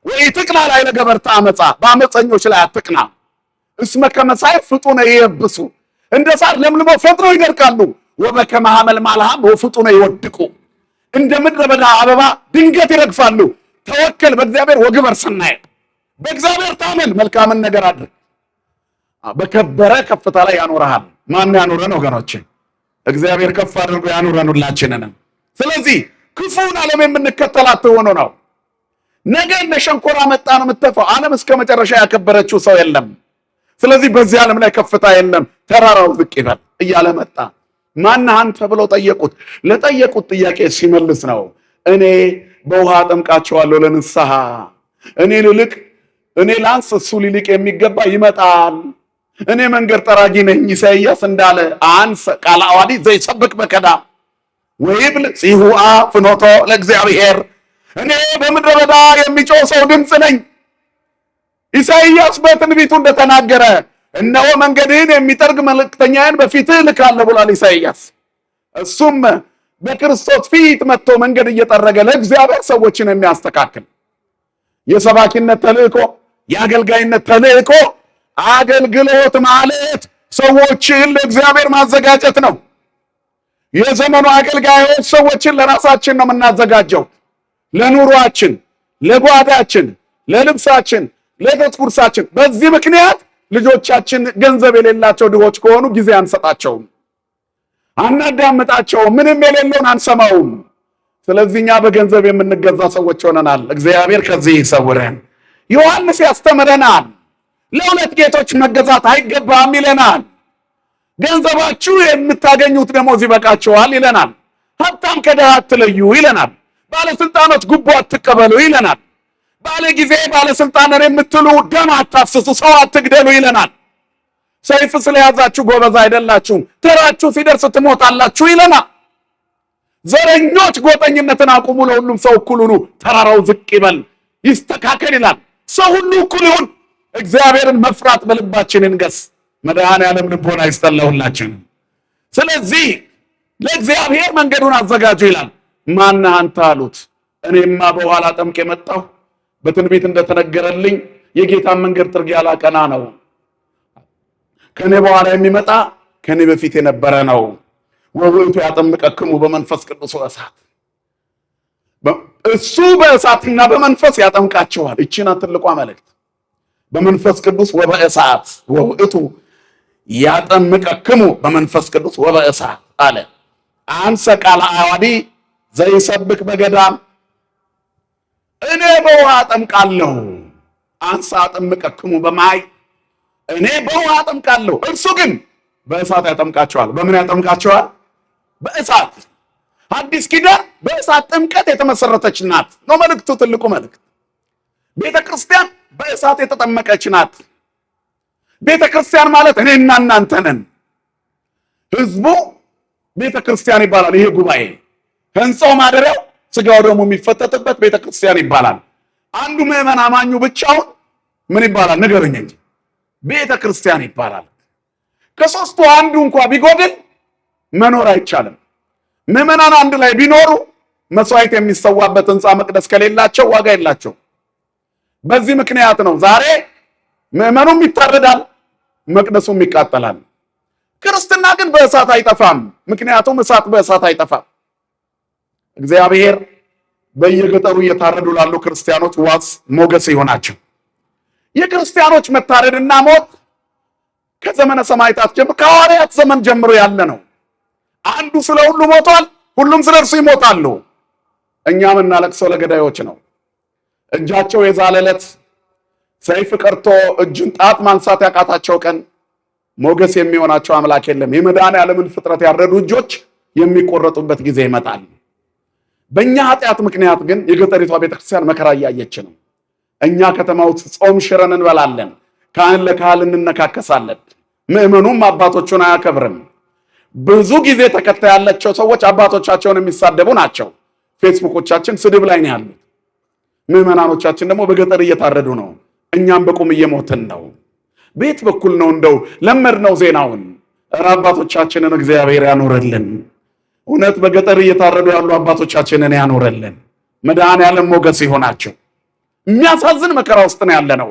ወኢትቅና ላይ ለገበርተ አመፃ፣ በአመፀኞች ላይ አትቅና። እስመ ከመሳይ ፍጡነ ይየብሱ፣ እንደ ሳር ለምልመው ፈጥነው ይደርቃሉ። ወበከመ ሐመልማለ ሐምል ወፍጡነ ይወድቁ፣ እንደ ምድረ በዳ አበባ ድንገት ይረግፋሉ። ተወከል በእግዚአብሔር ወግበር ሰናየ፣ በእግዚአብሔር ታመን መልካምን ነገር አድርግ፣ በከበረ ከፍታ ላይ ያኖርሃል። ማን ያኖረን ወገኖች? እግዚአብሔር ከፍ አድርጎ ያኖረን ሁላችንንም። ስለዚህ ክፉን ዓለም የምንከተል አትሆኑ ነው። ነገ እንደ ሸንኮራ መጣ ነው የምትተፋው። ዓለም እስከ መጨረሻ ያከበረችው ሰው የለም። ስለዚህ በዚህ ዓለም ላይ ከፍታ የለም። ተራራው ዝቅ ይበል እያለ መጣ። ማነህ አንተ ብለው ጠየቁት። ለጠየቁት ጥያቄ ሲመልስ ነው እኔ በውሃ አጠምቃቸዋለሁ ለንስሐ፣ እኔ ልልቅ፣ እኔ ላንስ፣ እሱ ሊልቅ የሚገባ ይመጣል፣ እኔ መንገድ ጠራጊ ነኝ። ኢሳይያስ እንዳለ አንሰ ቃለ አዋዲ ዘይሰብክ በከዳ ወይብል ጽሁአ ፍኖቶ ለእግዚአብሔር፣ እኔ በምድረ በዳ የሚጮህ ሰው ድምፅ ነኝ። ኢሳይያስ በትንቢቱ እንደተናገረ እነሆ መንገድህን የሚጠርግ መልእክተኛዬን በፊትህ እልካለሁ ብሏል ኢሳይያስ። እሱም በክርስቶስ ፊት መጥቶ መንገድ እየጠረገ ለእግዚአብሔር ሰዎችን የሚያስተካክል የሰባኪነት ተልእኮ፣ የአገልጋይነት ተልእኮ፣ አገልግሎት ማለት ሰዎችን ለእግዚአብሔር ማዘጋጀት ነው። የዘመኑ አገልጋዮች ሰዎችን ለራሳችን ነው የምናዘጋጀው፣ ለኑሯችን፣ ለጓዳችን፣ ለልብሳችን፣ ለዕለት ጉርሳችን። በዚህ ምክንያት ልጆቻችን ገንዘብ የሌላቸው ድሆች ከሆኑ ጊዜ አንሰጣቸውም፣ አናዳምጣቸውም፣ ምንም የሌለውን አንሰማውም። ስለዚህ እኛ በገንዘብ የምንገዛ ሰዎች ሆነናል። እግዚአብሔር ከዚህ ይሰውረን። ዮሐንስ ያስተምረናል። ለሁለት ጌቶች መገዛት አይገባም ይለናል። ገንዘባችሁ የምታገኙት ደሞዝ ይበቃችኋል ይለናል። ሀብታም ከድሃ አትለዩ ይለናል። ባለስልጣኖች ጉቦ አትቀበሉ ይለናል። ባለ ጊዜ ባለስልጣንን የምትሉ ደም አታፍስሱ፣ ሰው አትግደሉ ይለናል። ሰይፍ ስለያዛችሁ ጎበዝ አይደላችሁም፣ ተራችሁ ሲደርስ ትሞታላችሁ ይለናል። ዘረኞች ጎጠኝነትን አቁሙ፣ ለሁሉም ሰው እኩል ሁኑ፣ ተራራው ዝቅ ይበል ይስተካከል ይላል። ሰው ሁሉ እኩል ይሁን፣ እግዚአብሔርን መፍራት በልባችን እንገስ። መድኃኔዓለም ልቦና ይስጠን ለሁላችንም። ስለዚህ ለእግዚአብሔር መንገዱን አዘጋጁ ይላል። ማነህ አንተ አሉት። እኔማ በኋላ ጠምቄ መጣሁ፣ በትንቢት እንደተነገረልኝ የጌታን መንገድ ጥርጊያ ላቀና ነው። ከኔ በኋላ የሚመጣ ከኔ በፊት የነበረ ነው። ወውእቱ ያጠምቀክሙ በመንፈስ ቅዱስ ወእሳት፣ እሱ በእሳትና በመንፈስ ያጠምቃቸዋል። ይቺና ትልቋ መልእክት በመንፈስ ቅዱስ ወበእሳት፣ ወውእቱ ያጠምቀክሙ በመንፈስ ቅዱስ ወበእሳት አለ። አንሰ ቃለ አዋዲ ዘይሰብክ በገዳም፣ እኔ በውሃ አጠምቃለሁ። አንሰ አጠምቀክሙ በማይ፣ እኔ በውሃ አጠምቃለሁ፣ እርሱ ግን በእሳት ያጠምቃቸዋል። በምን ያጠምቃቸዋል? በእሳት። አዲስ ኪዳን በእሳት ጥምቀት የተመሰረተች ናት ነው መልእክቱ፣ ትልቁ መልእክት። ቤተ ክርስቲያን በእሳት የተጠመቀች ናት። ቤተ ክርስቲያን ማለት እኔና እናንተ ነን። ህዝቡ ቤተ ክርስቲያን ይባላል። ይሄ ጉባኤ ህንፃው፣ ማደሪያው፣ ስጋው ደግሞ የሚፈተትበት ቤተ ክርስቲያን ይባላል። አንዱ ምዕመን አማኙ ብቻውን ምን ይባላል? ንገሩኝ እንጂ ቤተ ክርስቲያን ይባላል። ከሶስቱ አንዱ እንኳ ቢጎድል መኖር አይቻልም። ምዕመናን አንድ ላይ ቢኖሩ መስዋዕት የሚሰዋበት ህንፃ መቅደስ ከሌላቸው ዋጋ የላቸው። በዚህ ምክንያት ነው ዛሬ ምዕመኑም ይታረዳል፣ መቅደሱም ይቃጠላል። ክርስትና ግን በእሳት አይጠፋም። ምክንያቱም እሳት በእሳት አይጠፋም። እግዚአብሔር በየገጠሩ እየታረዱ ላሉ ክርስቲያኖች ዋስ ሞገስ ይሆናቸው። የክርስቲያኖች መታረድና ሞት ከዘመነ ሰማዕታት ጀምሮ ከሐዋርያት ዘመን ጀምሮ ያለ ነው። አንዱ ስለ ሁሉ ሞቷል፣ ሁሉም ስለ እርሱ ይሞታሉ። እኛ የምናለቅሰው ለገዳዮች ነው። እጃቸው የዛለለት ሰይፍ ቀርቶ እጁን ጣት ማንሳት ያቃታቸው ቀን ሞገስ የሚሆናቸው አምላክ የለም። የመድኃኔዓለምን ፍጥረት ያረዱ እጆች የሚቆረጡበት ጊዜ ይመጣል። በእኛ ኃጢአት ምክንያት ግን የገጠሪቷ ቤተክርስቲያን መከራ እያየች ነው። እኛ ከተማ ውስጥ ጾም ሽረን እንበላለን፣ ካህን ለካህን እንነካከሳለን። ምእመኑም አባቶቹን አያከብርም። ብዙ ጊዜ ተከታይ ያላቸው ሰዎች አባቶቻቸውን የሚሳደቡ ናቸው። ፌስቡኮቻችን ስድብ ላይ ነው ያሉት። ምእመናኖቻችን ደግሞ በገጠር እየታረዱ ነው። እኛም በቁም እየሞትን ነው። ቤት በኩል ነው እንደው ለመድ ነው ዜናውን። ኧረ አባቶቻችንን እግዚአብሔር ያኖረልን። እውነት በገጠር እየታረዱ ያሉ አባቶቻችንን ያኖረልን። መድኃኔዓለም ሞገስ ይሆናቸው። የሚያሳዝን መከራ ውስጥ ነው ያለነው።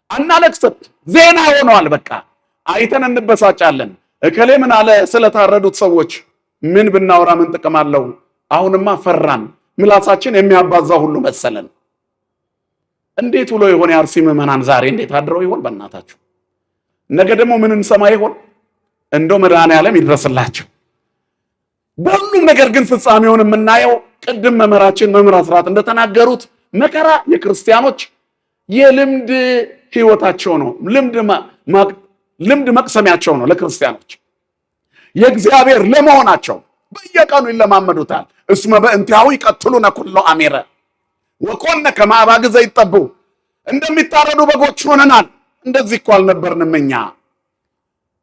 አናለቅስም፣ ዜና ሆነዋል። በቃ አይተን እንበሳጫለን። እከሌ ምን አለ ስለታረዱት ሰዎች ምን ብናወራ ምን ጥቅም አለው? አሁንማ ፈራን። ምላሳችን የሚያባዛ ሁሉ መሰለን። እንዴት ውሎ ይሆን የአርሲ ምዕመናን ዛሬ እንዴት አድረው ይሆን? በእናታችሁ ነገ ደግሞ ምን እንሰማ ይሆን? እንደው መድኃኔዓለም ይድረስላቸው። በሁሉም ነገር ግን ፍጻሜውን የምናየው ቅድም መምህራችን መምህር አስራት እንደተናገሩት መከራ የክርስቲያኖች የልምድ ህይወታቸው ነው። ልምድ መቅሰሚያቸው ነው። ለክርስቲያኖች የእግዚአብሔር ለመሆናቸው በየቀኑ ይለማመዱታል። እስመ በእንቲአሁ ይቀትሉነ ኩሎ አሜረ ወኮነ ከመ አባግ ዘይጠቡ። እንደሚታረዱ በጎች ሆነናል። እንደዚህ እኮ አልነበርንም እኛ።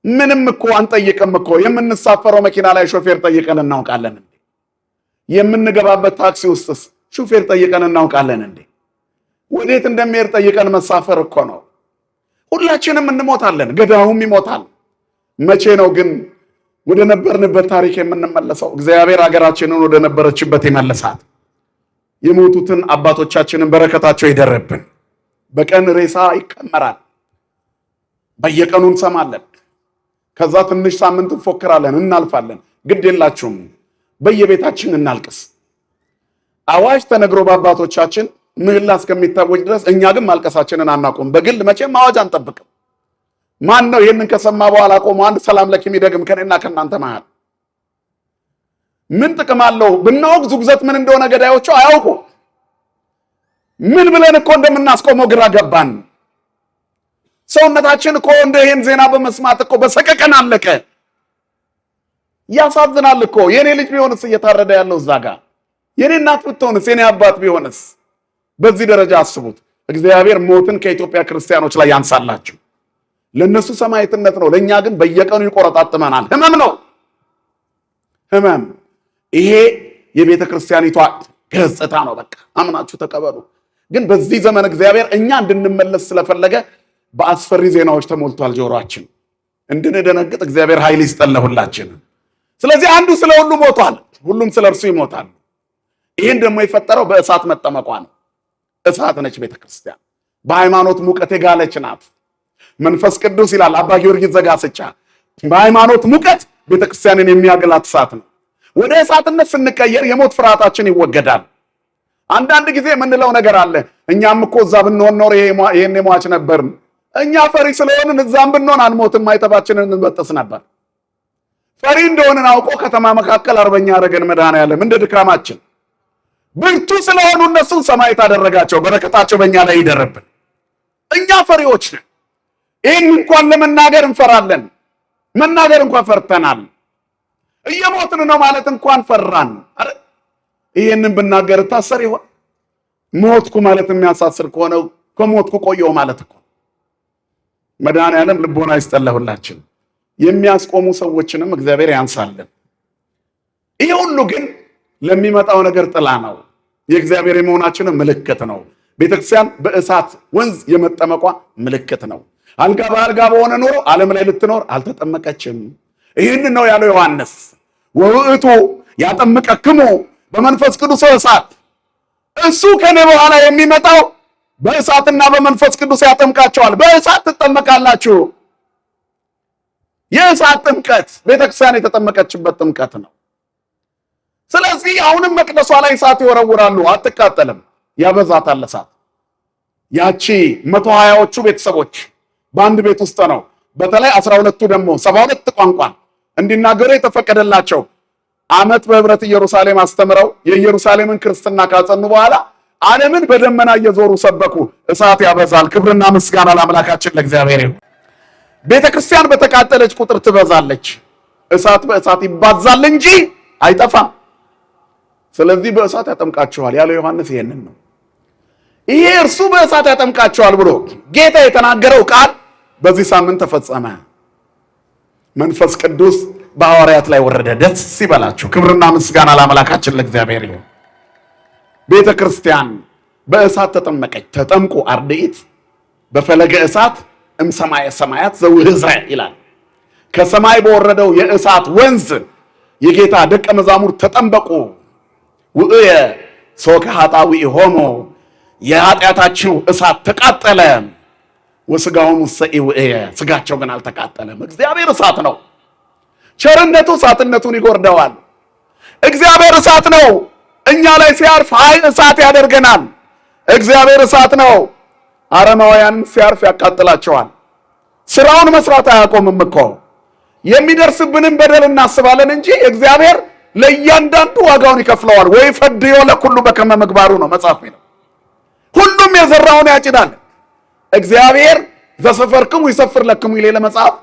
ምንም እኮ አንጠይቅም እኮ። የምንሳፈረው መኪና ላይ ሾፌር ጠይቀን እናውቃለን እንዴ? የምንገባበት ታክሲ ውስጥስ ሾፌር ጠይቀን እናውቃለን እንዴ? ወዴት እንደሚሄድ ጠይቀን መሳፈር እኮ ነው። ሁላችንም እንሞታለን፣ ገዳዩም ይሞታል። መቼ ነው ግን ወደ ነበርንበት ታሪክ የምንመለሰው? እግዚአብሔር ሀገራችንን ወደ ነበረችበት ይመልሳት። የሞቱትን አባቶቻችንን በረከታቸው ይደረብን። በቀን ሬሳ ይቀመራል፣ በየቀኑ እንሰማለን። ከዛ ትንሽ ሳምንት እንፎክራለን፣ እናልፋለን። ግድ የላችሁም፣ በየቤታችን እናልቅስ። አዋጅ ተነግሮ በአባቶቻችን ምህላ እስከሚታወጅ ድረስ እኛ ግን ማልቀሳችንን አናቆም። በግል መቼም አዋጅ አንጠብቅም። ማን ነው ይህንን ከሰማ በኋላ ቆሞ አንድ ሰላም ለኪ የሚደግም ከኔና ከእናንተ መሃል? ምን ጥቅም አለው? ብናወግዝ ውግዘት ምን እንደሆነ ገዳዮቹ አያውቁ። ምን ብለን እኮ እንደምናስቆመው ግራ ገባን። ሰውነታችን እኮ እንደ ይህን ዜና በመስማት እኮ በሰቀቀን አለቀ። ያሳዝናል እኮ። የኔ ልጅ ቢሆንስ እየታረደ ያለው እዛ ጋር፣ የኔ እናት ብትሆንስ፣ የኔ አባት ቢሆንስ? በዚህ ደረጃ አስቡት። እግዚአብሔር ሞትን ከኢትዮጵያ ክርስቲያኖች ላይ ያንሳላችሁ። ለነሱ ሰማዕትነት ነው፣ ለኛ ግን በየቀኑ ይቆረጣጥመናል። ህመም ነው፣ ህመም። ይሄ የቤተ ክርስቲያኒቷ ገጽታ ነው። በቃ አምናችሁ ተቀበሉ። ግን በዚህ ዘመን እግዚአብሔር እኛ እንድንመለስ ስለፈለገ በአስፈሪ ዜናዎች ተሞልቷል ጆሮአችን። እንድንደነግጥ እግዚአብሔር ኃይል ይስጠን ለሁላችን። ስለዚህ አንዱ ስለ ሁሉ ሞቷል፣ ሁሉም ስለ እርሱ ይሞታል። ይህን ደግሞ የፈጠረው በእሳት መጠመቋ ነው። እሳት ነች ቤተ ክርስቲያን፣ በሃይማኖት ሙቀት የጋለች ናት። መንፈስ ቅዱስ ይላል አባ ጊዮርጊስ ዘጋስጫ፣ በሃይማኖት ሙቀት ቤተ ክርስቲያንን የሚያገላት እሳት ነው። ወደ እሳትነት ስንቀየር የሞት ፍርሃታችን ይወገዳል። አንዳንድ ጊዜ የምንለው ነገር አለ። እኛም እኮ እዛ ብንሆን ኖር ይሄን የሟች ነበርን። እኛ ፈሪ ስለሆንን እዛም ብንሆን አንሞትም፣ ማይተባችንን እንበጥስ ነበር። ፈሪ እንደሆንን አውቆ ከተማ መካከል አርበኛ አደረገን መድኃኔዓለም እንደ ድካማችን። ብርቱ ስለሆኑ እነሱን ሰማዕት አደረጋቸው። በረከታቸው በእኛ ላይ ይደረብን። እኛ ፈሪዎች ነን። ይህን እንኳን ለመናገር እንፈራለን። መናገር እንኳን ፈርተናል። እየሞትን ነው ማለት እንኳን ፈራን። ይህንን ብናገር እታሰር ይሆን? ሞትኩ ማለት የሚያሳስር ከሆነ ከሞትኩ ቆየው ማለት እኮ። መድኃኔዓለም ልቦና ይስጠለሁላችን። የሚያስቆሙ ሰዎችንም እግዚአብሔር ያንሳልን። ይህ ሁሉ ግን ለሚመጣው ነገር ጥላ ነው። የእግዚአብሔር የመሆናችንን ምልክት ነው። ቤተክርስቲያን በእሳት ወንዝ የመጠመቋ ምልክት ነው። አልጋ በአልጋ በሆነ ኖሮ ዓለም ላይ ልትኖር አልተጠመቀችም። ይህን ነው ያለው ዮሐንስ። ወውእቱ ያጠምቀክሙ በመንፈስ ቅዱስ እሳት፣ እሱ ከኔ በኋላ የሚመጣው በእሳትና በመንፈስ ቅዱስ ያጠምቃቸዋል። በእሳት ትጠመቃላችሁ። የእሳት ጥምቀት ቤተክርስቲያን የተጠመቀችበት ጥምቀት ነው። ስለዚህ አሁንም መቅደሷ ላይ እሳት ይወረውራሉ፣ አትቃጠልም፣ ያበዛታል እሳት። ያቺ 120ዎቹ ቤተሰቦች በአንድ ቤት ውስጥ ነው። በተለይ 12ቱ ደግሞ 72 ቋንቋ እንዲናገሩ የተፈቀደላቸው ዓመት በህብረት ኢየሩሳሌም አስተምረው የኢየሩሳሌምን ክርስትና ካጸኑ በኋላ ዓለምን በደመና እየዞሩ ሰበኩ። እሳት ያበዛል። ክብርና ምስጋና ለአምላካችን ለእግዚአብሔር ይሁን። ቤተክርስቲያን በተቃጠለች ቁጥር ትበዛለች። እሳት በእሳት ይባዛል እንጂ አይጠፋም። ስለዚህ በእሳት ያጠምቃችኋል ያለው ዮሐንስ ይሄንን ነው። ይሄ እርሱ በእሳት ያጠምቃችኋል ብሎ ጌታ የተናገረው ቃል በዚህ ሳምንት ተፈጸመ። መንፈስ ቅዱስ በሐዋርያት ላይ ወረደ። ደስ ይበላችሁ። ክብርና ምስጋና ለአምላካችን ለእግዚአብሔር ይሁን። ቤተ ክርስቲያን በእሳት ተጠመቀች። ተጠምቁ አርድእት በፈለገ እሳት እምሰማየ ሰማያት ዘውህዘ ይላል። ከሰማይ በወረደው የእሳት ወንዝ የጌታ ደቀ መዛሙርት ተጠምበቁ። ውእየ ሶከ ኃጣውኢሆሙ የኃጢአታቸው እሳት ተቃጠለ። ወሥጋሆሙ ሰኢ ውእየ ስጋቸው ግን አልተቃጠለም። እግዚአብሔር እሳት ነው። ቸርነቱ እሳትነቱን ይጎርደዋል። እግዚአብሔር እሳት ነው። እኛ ላይ ሲያርፍ ኃይል እሳት ያደርገናል። እግዚአብሔር እሳት ነው። አረማውያንን ሲያርፍ ያቃጥላቸዋል። ስራውን መስራት አያቆምም እኮ። የሚደርስብንም በደል እናስባለን እንጂ እግዚአብሔር ለእያንዳንዱ ዋጋውን ይከፍለዋል። ወይ ፈድዮ ለኩሉ በከመ ምግባሩ ነው መጽሐፍ ነው። ሁሉም የዘራውን ያጭዳል። እግዚአብሔር ዘሰፈርክሙ ይሰፍር ለክሙ ይሌለ መጽሐፍ።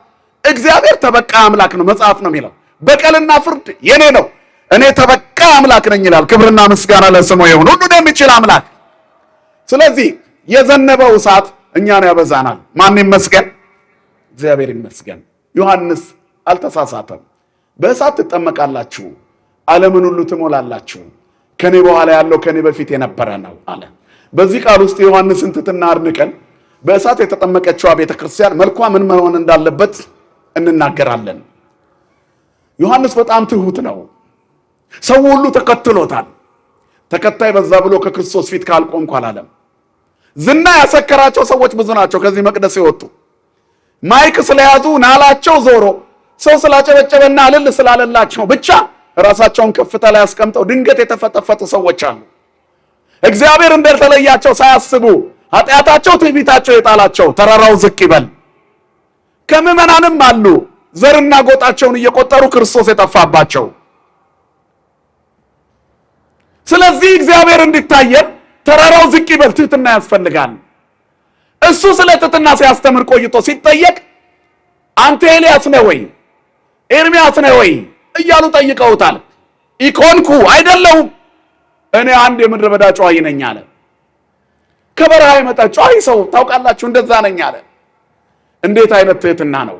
እግዚአብሔር ተበቃ አምላክ ነው መጽሐፍ ነው የሚለው። በቀልና ፍርድ የኔ ነው፣ እኔ ተበቃ አምላክ ነኝ ይላል። ክብርና ምስጋና ለስሙ ይሁን፣ ሁሉን የሚችል አምላክ። ስለዚህ የዘነበው እሳት እኛን ያበዛናል። ማን ይመስገን? እግዚአብሔር ይመስገን። ዮሐንስ አልተሳሳተም። በእሳት ትጠመቃላችሁ፣ ዓለምን ሁሉ ትሞላላችሁ፣ ከኔ በኋላ ያለው ከኔ በፊት የነበረ ነው አለ። በዚህ ቃል ውስጥ የዮሐንስን ትሕትና አድንቀን በእሳት የተጠመቀችዋ ቤተክርስቲያን መልኳ ምን መሆን እንዳለበት እንናገራለን። ዮሐንስ በጣም ትሁት ነው። ሰው ሁሉ ተከትሎታል። ተከታይ በዛ ብሎ ከክርስቶስ ፊት ካልቆምኩ አላለም። ዝና ያሰከራቸው ሰዎች ብዙ ናቸው። ከዚህ መቅደስ የወጡ ማይክ ስለያዙ ናላቸው ዞሮ ሰው ስላጨበጨበና እልል ስላለላቸው ብቻ ራሳቸውን ከፍታ ላይ አስቀምጠው ድንገት የተፈጠፈጡ ሰዎች አሉ። እግዚአብሔር እንደተለያቸው ሳያስቡ ኃጢአታቸው ትዕቢታቸው የጣላቸው ተራራው ዝቅ ይበል። ከምዕመናንም አሉ ዘርና ጎጣቸውን እየቆጠሩ ክርስቶስ የጠፋባቸው። ስለዚህ እግዚአብሔር እንዲታየን ተራራው ዝቅ ይበል፣ ትህትና ያስፈልጋል። እሱ ስለ ትህትና ሲያስተምር ቆይቶ ሲጠየቅ አንተ ኤልያስ ነህ ወይ ኤርሚያስ ነህ ወይ እያሉ ጠይቀውታል። ኢኮንኩ አይደለሁም፣ እኔ አንድ የምድረ በዳ ጨዋይ ነኝ አለ። ከበረሃ የመጣ ጨዋይ ሰው ታውቃላችሁ፣ እንደዛ ነኝ አለ። እንዴት አይነት ትህትና ነው!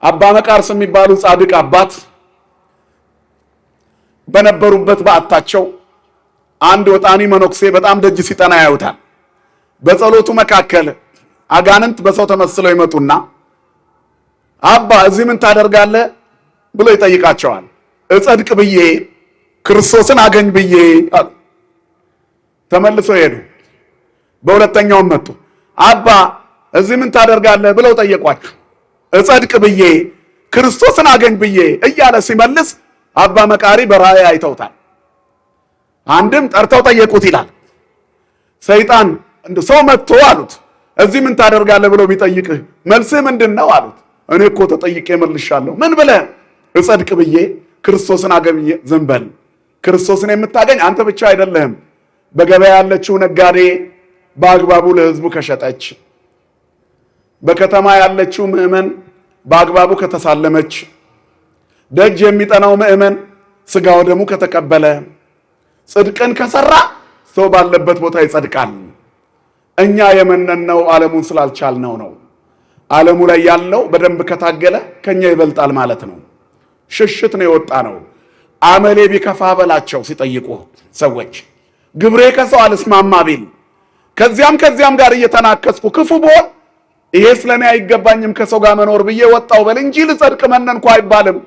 አባ መቃርስ የሚባሉ ጻድቅ አባት በነበሩበት በዓታቸው አንድ ወጣኒ መነኩሴ በጣም ደጅ ሲጠና ያዩታል። በጸሎቱ መካከል አጋንንት በሰው ተመስለው ይመጡና አባ እዚህ ምን ታደርጋለህ ብሎ ይጠይቃቸዋል። እጸድቅ ብዬ ክርስቶስን አገኝ ብዬ አሉ። ተመልሰው ሄዱ። በሁለተኛውም መጡ። አባ እዚህ ምን ታደርጋለህ ብለው ጠየቋቸው። እጸድቅ ብዬ ክርስቶስን አገኝ ብዬ እያለ ሲመልስ አባ መቃሪ በራእይ አይተውታል። አንድም ጠርተው ጠየቁት ይላል። ሰይጣን እንደ ሰው መጥቶ አሉት እዚህ ምን ታደርጋለህ ብሎ ቢጠይቅህ መልስህ ምንድን ነው አሉት። እኔ እኮ ተጠይቄ መልሻለሁ። ምን ብለህ? እጸድቅ ብዬ ክርስቶስን አገኝ። ዝም በል። ክርስቶስን የምታገኝ አንተ ብቻ አይደለህም። በገበያ ያለችው ነጋዴ በአግባቡ ለሕዝቡ ከሸጠች፣ በከተማ ያለችው ምዕመን በአግባቡ ከተሳለመች፣ ደጅ የሚጠናው ምዕመን ስጋው ደሙ ከተቀበለ፣ ጽድቅን ከሰራ ሰው ባለበት ቦታ ይጸድቃል። እኛ የመነነው ዓለሙን ስላልቻልነው ነው። ዓለሙ ላይ ያለው በደንብ ከታገለ ከኛ ይበልጣል ማለት ነው። ሽሽት ነው የወጣ ነው። አመሌ ቢከፋ በላቸው ሲጠይቁ ሰዎች፣ ግብሬ ከሰው አልስማማ ቢል ከዚያም ጋር እየተናከስኩ ክፉ ብሆን ይሄ ስለኔ አይገባኝም ከሰው ጋር መኖር ብዬ ወጣው በል እንጂ ልጸድቅ መነንኩ አይባልም።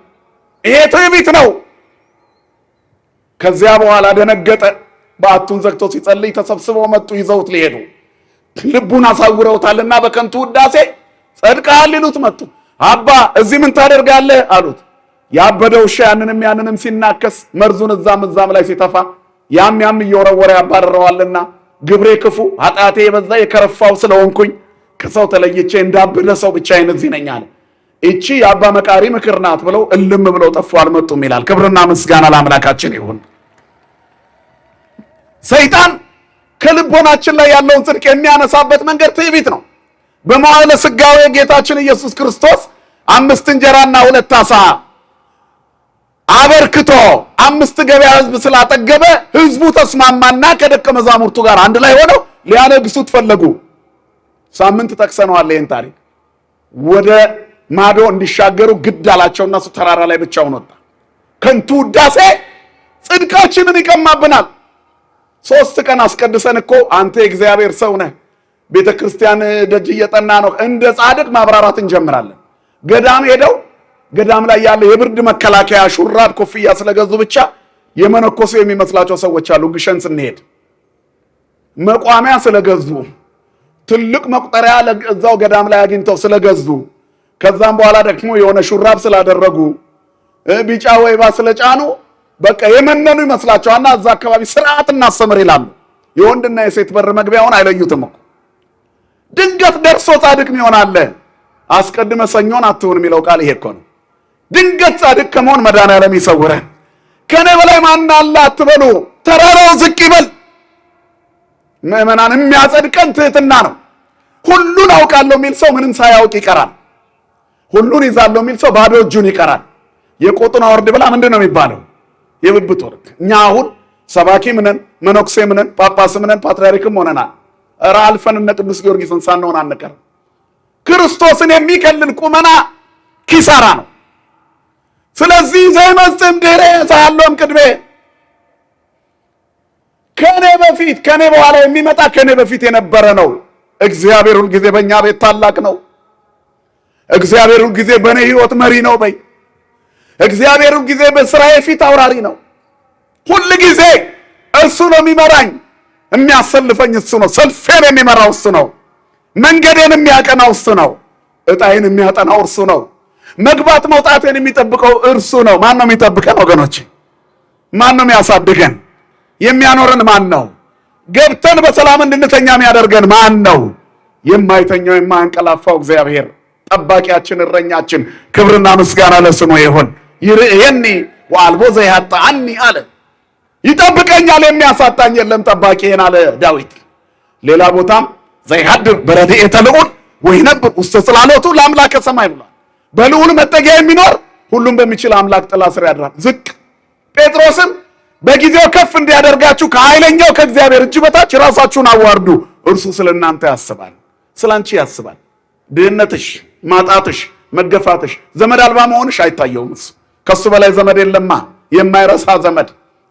ይሄ ትዕቢት ነው። ከዚያ በኋላ ደነገጠ። በዓቱን ዘግቶ ሲጸልይ ተሰብስበው መጡ። ይዘውት ሊሄዱ ልቡን አሳውረውታልና በከንቱ ውዳሴ ጸድቀሃል ሊሉት መጡ። አባ እዚህ ምን ታደርጋለህ አሉት። ያበደው ውሻ ያንንም ሲናከስ መርዙን እዛም ላይ ሲተፋ ያም እየወረወረ ያባረረዋልና ግብሬ ክፉ ኃጢአቴ የበዛ የከረፋው ስለሆንኩኝ ከሰው ተለይቼ እንዳበደ ሰው ብቻዬን እዚህ ነኝ አለ። እቺ የአባ መቃሪ ምክር ናት ብለው እልም ብለው ጠፉ፣ አልመጡም ይላል። ክብርና ምስጋና ለአምላካችን ይሁን። ሰይጣን ከልቦናችን ላይ ያለውን ጽድቅ የሚያነሳበት መንገድ ትዕቢት ነው። በመዋዕለ ሥጋዌ ጌታችን ኢየሱስ ክርስቶስ 5 እንጀራና 2 ዓሣ አበርክቶ 5 ገበያ ህዝብ ስላጠገበ ህዝቡ ተስማማና ከደቀ መዛሙርቱ ጋር አንድ ላይ ሆነው ሊያነግሱት ፈለጉ። ሳምንት ጠቅሰነዋል ይህን ታሪክ። ወደ ማዶ እንዲሻገሩ ግድ አላቸውና እሱ ተራራ ላይ ብቻውን ወጣ። ከንቱ ውዳሴ ጽድቃችንን ይቀማብናል። 3 ቀን አስቀድሰን እኮ አንተ የእግዚአብሔር ሰው ነህ፣ ቤተ ክርስቲያን ደጅ እየጠና ነው፣ እንደ ጻድቅ ማብራራት እንጀምራለን። ገዳም ሄደው ገዳም ላይ ያለ የብርድ መከላከያ ሹራብ፣ ኮፍያ ስለገዙ ብቻ የመነኮሱ የሚመስላቸው ሰዎች አሉ። ግሸን ስንሄድ መቋሚያ ስለገዙ ትልቅ መቁጠሪያ እዛው ገዳም ላይ አግኝተው ስለገዙ ከዛም በኋላ ደግሞ የሆነ ሹራብ ስላደረጉ ቢጫ ወይባ ስለጫኑ በቃ የመነኑ ይመስላቸዋልና እዛ አካባቢ ስርዓት እናስተምር ይላሉ። የወንድና የሴት በር መግቢያውን አይለዩትም እኮ። ድንገት ደርሶ ጻድቅ ይሆናል። አስቀድመ ሰኞን አትሁን የሚለው ቃል ይሄ እኮ ነው። ድንገት ጻድቅ ከመሆን መድኃኔዓለም ይሰውረን። ከኔ በላይ ማን አለ አትበሉ፣ ተራራው ዝቅ ይበል። ምዕመናን የሚያጸድቀን ትህትና ነው። ሁሉን አውቃለሁ የሚል ሰው ምንም ሳያውቅ ይቀራል። ሁሉን ይዛለሁ የሚል ሰው ባዶ እጁን ይቀራል። የቆጡን አወርድ ብላ ምንድን ነው የሚባለው? የብብት ወርቅ። እኛ አሁን ሰባኪ ምነን፣ መነኩሴ ምነን፣ ጳጳስ ምነን፣ ፓትርያርክም ሆነናል። ኧረ አልፈን እነ ቅዱስ ጊዮርጊስን ሳንሆን አንቀርም። ክርስቶስን የሚከልል ቁመና ኪሳራ ነው። ስለዚህ ዘይመጽም ድኅሬ ዘሃሎም ቅድሜ፣ ከኔ በፊት ከኔ በኋላ የሚመጣ ከኔ በፊት የነበረ ነው። እግዚአብሔር ሁልጊዜ በእኛ ቤት ታላቅ ነው። እግዚአብሔር ሁልጊዜ በእኔ ሕይወት መሪ ነው በይ። እግዚአብሔር ሁልጊዜ በስራዬ ፊት አውራሪ ነው። ሁልጊዜ እርሱ ነው የሚመራኝ፣ የሚያሰልፈኝ እሱ ነው። ሰልፌን የሚመራው እሱ ነው። መንገዴን የሚያቀናው እሱ ነው። ዕጣዬን የሚያጠናው እርሱ ነው። መግባት መውጣቴን የሚጠብቀው እርሱ ነው። ማን ነው የሚጠብቀን ወገኖቼ? ማን ነው የሚያሳድገን? የሚያኖረን ማን ነው? ገብተን በሰላም እንድንተኛ የሚያደርገን ማን ነው? የማይተኛው የማያንቀላፋው እግዚአብሔር ጠባቂያችን፣ እረኛችን። ክብርና ምስጋና ለስሙ ይሁን። ይርኤየኒ ወአልቦ ዘያጣኒ አለ። ይጠብቀኛል የሚያሳጣኝ የለም ጠባቂዬን አለ ዳዊት። ሌላ ቦታም ዘይሃድር በረድኤተ ልዑል ወይነብር ውስተ ጽላሎቱ ለአምላከ ሰማይ ብሏል። በልዑል መጠጊያ የሚኖር ሁሉም በሚችል አምላክ ጥላ ስር ያድራል። ዝቅ ጴጥሮስም በጊዜው ከፍ እንዲያደርጋችሁ ከኃይለኛው ከእግዚአብሔር እጅ በታች ራሳችሁን አዋርዱ፣ እርሱ ስለ እናንተ ያስባል፣ ስለ አንቺ ያስባል። ድህነትሽ፣ ማጣትሽ፣ መገፋትሽ፣ ዘመድ አልባ መሆንሽ አይታየውም። እሱ ከሱ በላይ ዘመድ የለማ። የማይረሳ ዘመድ፣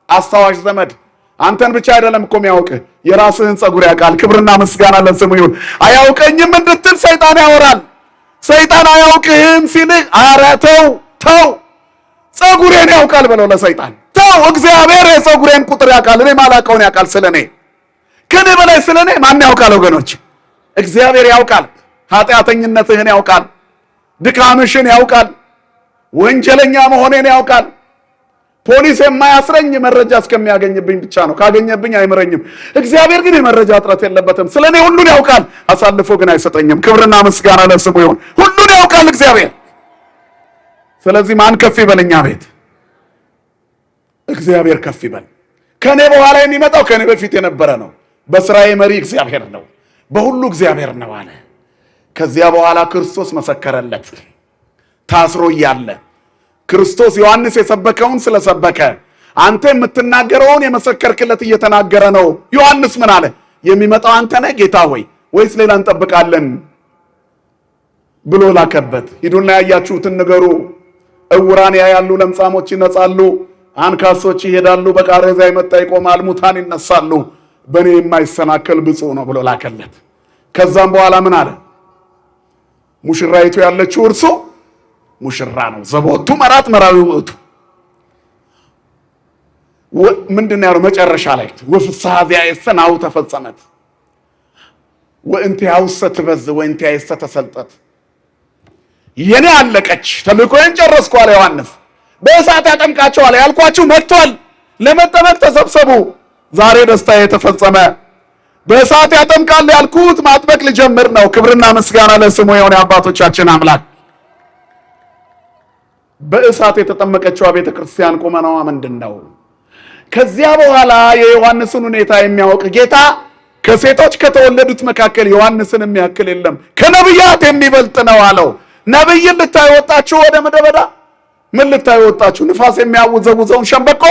አስታዋሽ ዘመድ። አንተን ብቻ አይደለም እኮ የሚያውቅህ፣ የራስህን ጸጉር ያውቃል። ክብርና ምስጋና ለስሙ ይሁን። አያውቀኝም እንድትል ሰይጣን ያወራል። ሰይጣን አያውቅህም ሲልህ ኧረ ተው ተው፣ ጸጉሬን ያውቃል በለው ለሰይጣን። ተው፣ እግዚአብሔር የጸጉሬን ቁጥር ያውቃል፣ እኔ ማላውቀውን ያውቃል። ስለኔ ከኔ በላይ ስለኔ ማን ያውቃል ወገኖች? እግዚአብሔር ያውቃል። ኃጢአተኝነትህን ያውቃል፣ ድካምሽን ያውቃል፣ ወንጀለኛ መሆኔን ያውቃል። ፖሊስ የማያስረኝ መረጃ እስከሚያገኝብኝ ብቻ ነው። ካገኘብኝ አይምረኝም። እግዚአብሔር ግን የመረጃ እጥረት የለበትም። ስለኔ ሁሉን ያውቃል፣ አሳልፎ ግን አይሰጠኝም። ክብርና ምስጋና ለስሙ ይሁን። ሁሉን ያውቃል እግዚአብሔር። ስለዚህ ማን ከፍ ይበል? እኛ ቤት እግዚአብሔር ከፍ ይበል። ከኔ በኋላ የሚመጣው ከኔ በፊት የነበረ ነው። በስራዬ መሪ እግዚአብሔር ነው፣ በሁሉ እግዚአብሔር ነው አለ። ከዚያ በኋላ ክርስቶስ መሰከረለት። ታስሮ እያለ ክርስቶስ ዮሐንስ የሰበከውን ስለሰበከ አንተ የምትናገረውን የመሰከርክለት እየተናገረ ነው። ዮሐንስ ምን አለ? የሚመጣው አንተ ነህ ጌታ ሆይ ወይስ ሌላ እንጠብቃለን ብሎ ላከበት። ሂዱና ያያችሁትን ንገሩ። እውራን ያያሉ፣ ለምጻሞች ይነጻሉ፣ አንካሶች ይሄዳሉ፣ በቃሬዛ የመጣ ይቆማል፣ ሙታን ይነሳሉ። በእኔ የማይሰናከል ብፁዕ ነው ብሎ ላከለት። ከዛም በኋላ ምን አለ? ሙሽራይቱ ያለችው እርሱ ሙሽራ ነው። ዘቦቱ መራት መራዊ ውእቱ። ምንድን ያለው መጨረሻ ላይ? ወፍስሐ ዚአየሰ ናሁ ተፈጸመት ወእንቲአሁሰ ትበዝ ወእንቲአየሰ ተሰልጠት። የኔ አለቀች፣ ተልእኮዬን ጨረስኩ አለ ዮሐንስ። በእሳት ያጠምቃቸዋል ያልኳችሁ መጥቷል፣ ለመጠመቅ ተሰብሰቡ። ዛሬ ደስታዬ ተፈጸመ። በእሳት ያጠምቃል ያልኩት ማጥበቅ ልጀምር ነው። ክብርና ምስጋና ለስሙ ይሁን የአባቶቻችን አምላክ። በእሳት የተጠመቀችው ቤተ ክርስቲያን ቁመናዋ ምንድን ነው? ከዚያ በኋላ የዮሐንስን ሁኔታ የሚያውቅ ጌታ ከሴቶች ከተወለዱት መካከል ዮሐንስን የሚያክል የለም፣ ከነቢያት የሚበልጥ ነው አለው። ነቢይን ልታዩ ወጣችሁ ወደ ምድረ በዳ? ምን ልታዩ ወጣችሁ? ንፋስ የሚያውዘውዘውን ሸምበቆ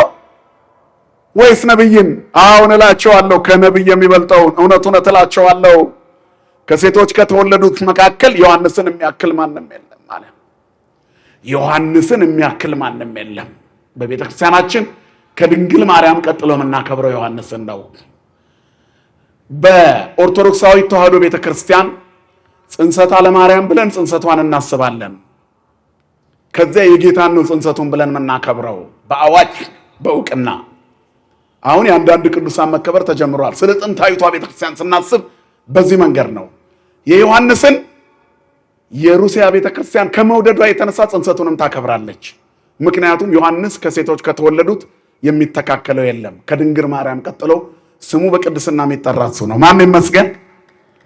ወይስ ነብይን? አሁን እላቸዋለሁ ከነብይ የሚበልጠውን እውነት እላቸዋለሁ ከሴቶች ከተወለዱት መካከል ዮሐንስን የሚያክል ማንም የለም ማለት። ዮሐንስን የሚያክል ማንም የለም። በቤተ ክርስቲያናችን ከድንግል ማርያም ቀጥሎ የምናከብረው ዮሐንስን ነው። በኦርቶዶክሳዊ ተዋሕዶ ቤተ ክርስቲያን ጽንሰታ ለማርያም ብለን ጽንሰቷን እናስባለን። ከዚያ የጌታን ነው ጽንሰቱን ብለን የምናከብረው በአዋጅ በእውቅና። አሁን የአንዳንድ ቅዱሳን መከበር ተጀምሯል። ስለ ጥንታዊቷ ቤተክርስቲያን ስናስብ በዚህ መንገድ ነው። የዮሐንስን የሩሲያ ቤተክርስቲያን ከመውደዷ የተነሳ ጽንሰቱንም ታከብራለች። ምክንያቱም ዮሐንስ ከሴቶች ከተወለዱት የሚተካከለው የለም። ከድንግል ማርያም ቀጥሎ ስሙ በቅድስና የሚጠራ እሱ ነው። ማን ይመስገን?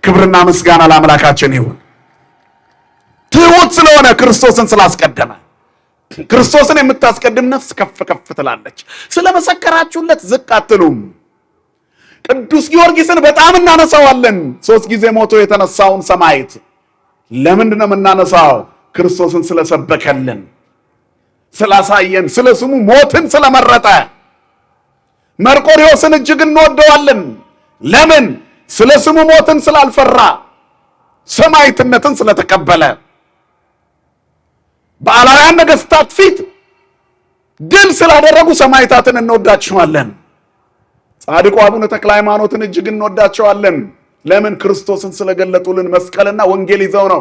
ክብርና ምስጋና ለአምላካችን ይሁን። ትሑት ስለሆነ ክርስቶስን ስላስቀደመ። ክርስቶስን የምታስቀድም ነፍስ ከፍ ከፍ ትላለች። ስለመሰከራችሁለት ዝቅ አትሉም። ቅዱስ ጊዮርጊስን በጣም እናነሳዋለን። 3 ጊዜ ሞቶ የተነሳውን ሰማዕት ለምንድን ነው የምናነሳው? ክርስቶስን ስለሰበከልን፣ ስላሳየን፣ ስለ ስሙ ሞትን ስለመረጠ። መርቆሬዎስን እጅግ እንወደዋለን። ለምን? ስለ ስሙ ሞትን ስላልፈራ፣ ሰማዕትነትን ስለተቀበለ። በአላውያን ነገሥታት ፊት ድል ስላደረጉ ሰማዕታትን እንወዳቸዋለን። ጻድቁ አቡነ ተክለ ሃይማኖትን እጅግ እንወዳቸዋለን። ለምን? ክርስቶስን ስለገለጡልን። መስቀልና ወንጌል ይዘው ነው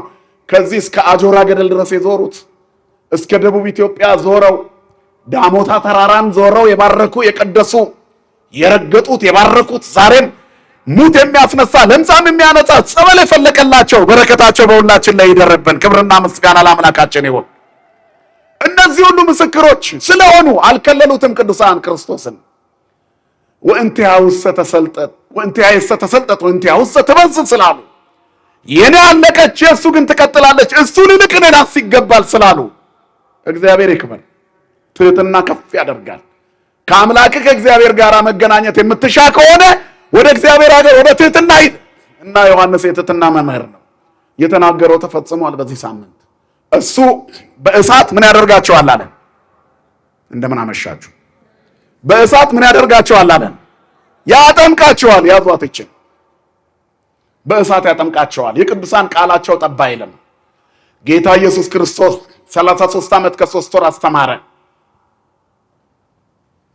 ከዚህ እስከ አጆራ ገደል ድረስ የዞሩት። እስከ ደቡብ ኢትዮጵያ ዞረው ዳሞታ ተራራን ዞረው የባረኩ የቀደሱ፣ የረገጡት የባረኩት፣ ዛሬም ሙት የሚያስነሳ ለምጻም የሚያነጻ ጸበል የፈለቀላቸው በረከታቸው በሁላችን ላይ ይደረብን። ክብርና ምስጋና ለአምላካችን ይሁን። እነዚህ ሁሉ ምስክሮች ስለሆኑ አልከለሉትም ቅዱሳን ክርስቶስን። ወእንቲአውሰ ተሰልጠት ወእንቲአውሰ ትበዝሕ ስላሉ፣ የኔ አለቀች የእሱ ግን ትቀጥላለች፣ እሱን ይልቅ እኔናስ ይገባል ስላሉ እግዚአብሔር ይክበር። ትህትና ከፍ ያደርጋል። ከአምላክህ ከእግዚአብሔር ጋር መገናኘት የምትሻ ከሆነ ወደ እግዚአብሔር ሀገር ወደ ትህትና ሂድ እና ዮሐንስ የትህትና መምህር ነው። የተናገረው ተፈጽሟል። በዚህ ሳምንት እሱ በእሳት ምን ያደርጋቸዋል አለ? እንደምን አመሻችሁ። በእሳት ምን ያደርጋቸዋል አለ? ያጠምቃቸዋል። ያዟት ይችን በእሳት ያጠምቃቸዋል። የቅዱሳን ቃላቸው ጠባ አይልም። ጌታ ኢየሱስ ክርስቶስ 33 ዓመት ከ3 ወር አስተማረ።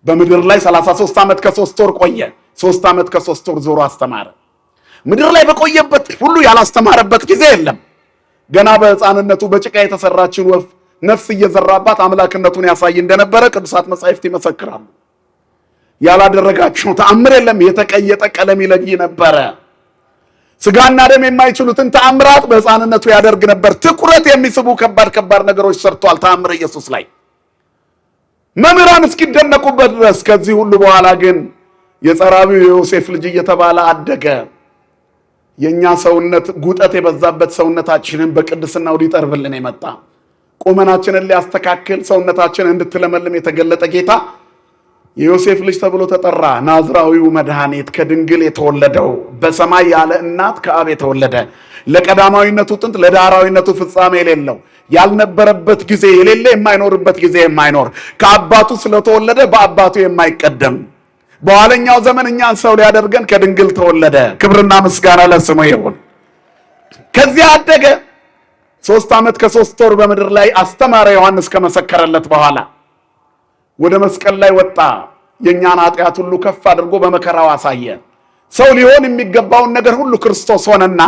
በምድር ላይ 33 ዓመት ከ3 ወር ቆየ። 3 ዓመት ከ3 ወር ዞሮ አስተማረ። ምድር ላይ በቆየበት ሁሉ ያላስተማረበት ጊዜ የለም። ገና በሕፃንነቱ በጭቃ የተሰራችን ወፍ ነፍስ እየዘራባት አምላክነቱን ያሳይ እንደነበረ ቅዱሳት መጻሕፍት ይመሰክራሉ። ያላደረጋቸው ተአምር የለም። የተቀየጠ ቀለም ይለይ ነበረ። ስጋና ደም የማይችሉትን ተአምራት በሕፃንነቱ ያደርግ ነበር። ትኩረት የሚስቡ ከባድ ከባድ ነገሮች ሰርቷል ተአምር ኢየሱስ ላይ መምህራን እስኪደነቁበት ድረስ። ከዚህ ሁሉ በኋላ ግን የጸራቢው የዮሴፍ ልጅ እየተባለ አደገ። የኛ ሰውነት ጉጠት የበዛበት ሰውነታችንን በቅድስናው ሊጠርብልን የመጣ ቁመናችንን ሊያስተካክል ሰውነታችንን እንድትለመልም የተገለጠ ጌታ የዮሴፍ ልጅ ተብሎ ተጠራ። ናዝራዊው መድኃኒት ከድንግል የተወለደው በሰማይ ያለ እናት ከአብ የተወለደ ለቀዳማዊነቱ ጥንት ለዳህራዊነቱ ፍጻሜ የሌለው ያልነበረበት ጊዜ የሌለ የማይኖርበት ጊዜ የማይኖር ከአባቱ ስለተወለደ በአባቱ የማይቀደም በኋለኛው ዘመን እኛን ሰው ሊያደርገን ከድንግል ተወለደ። ክብርና ምስጋና ለስሙ ይሁን። ከዚያ አደገ። 3 ዓመት ከ3 ወር በምድር ላይ አስተማረ። ዮሐንስ ከመሰከረለት በኋላ ወደ መስቀል ላይ ወጣ። የኛን ኃጢአት ሁሉ ከፍ አድርጎ በመከራው አሳየ። ሰው ሊሆን የሚገባውን ነገር ሁሉ ክርስቶስ ሆነና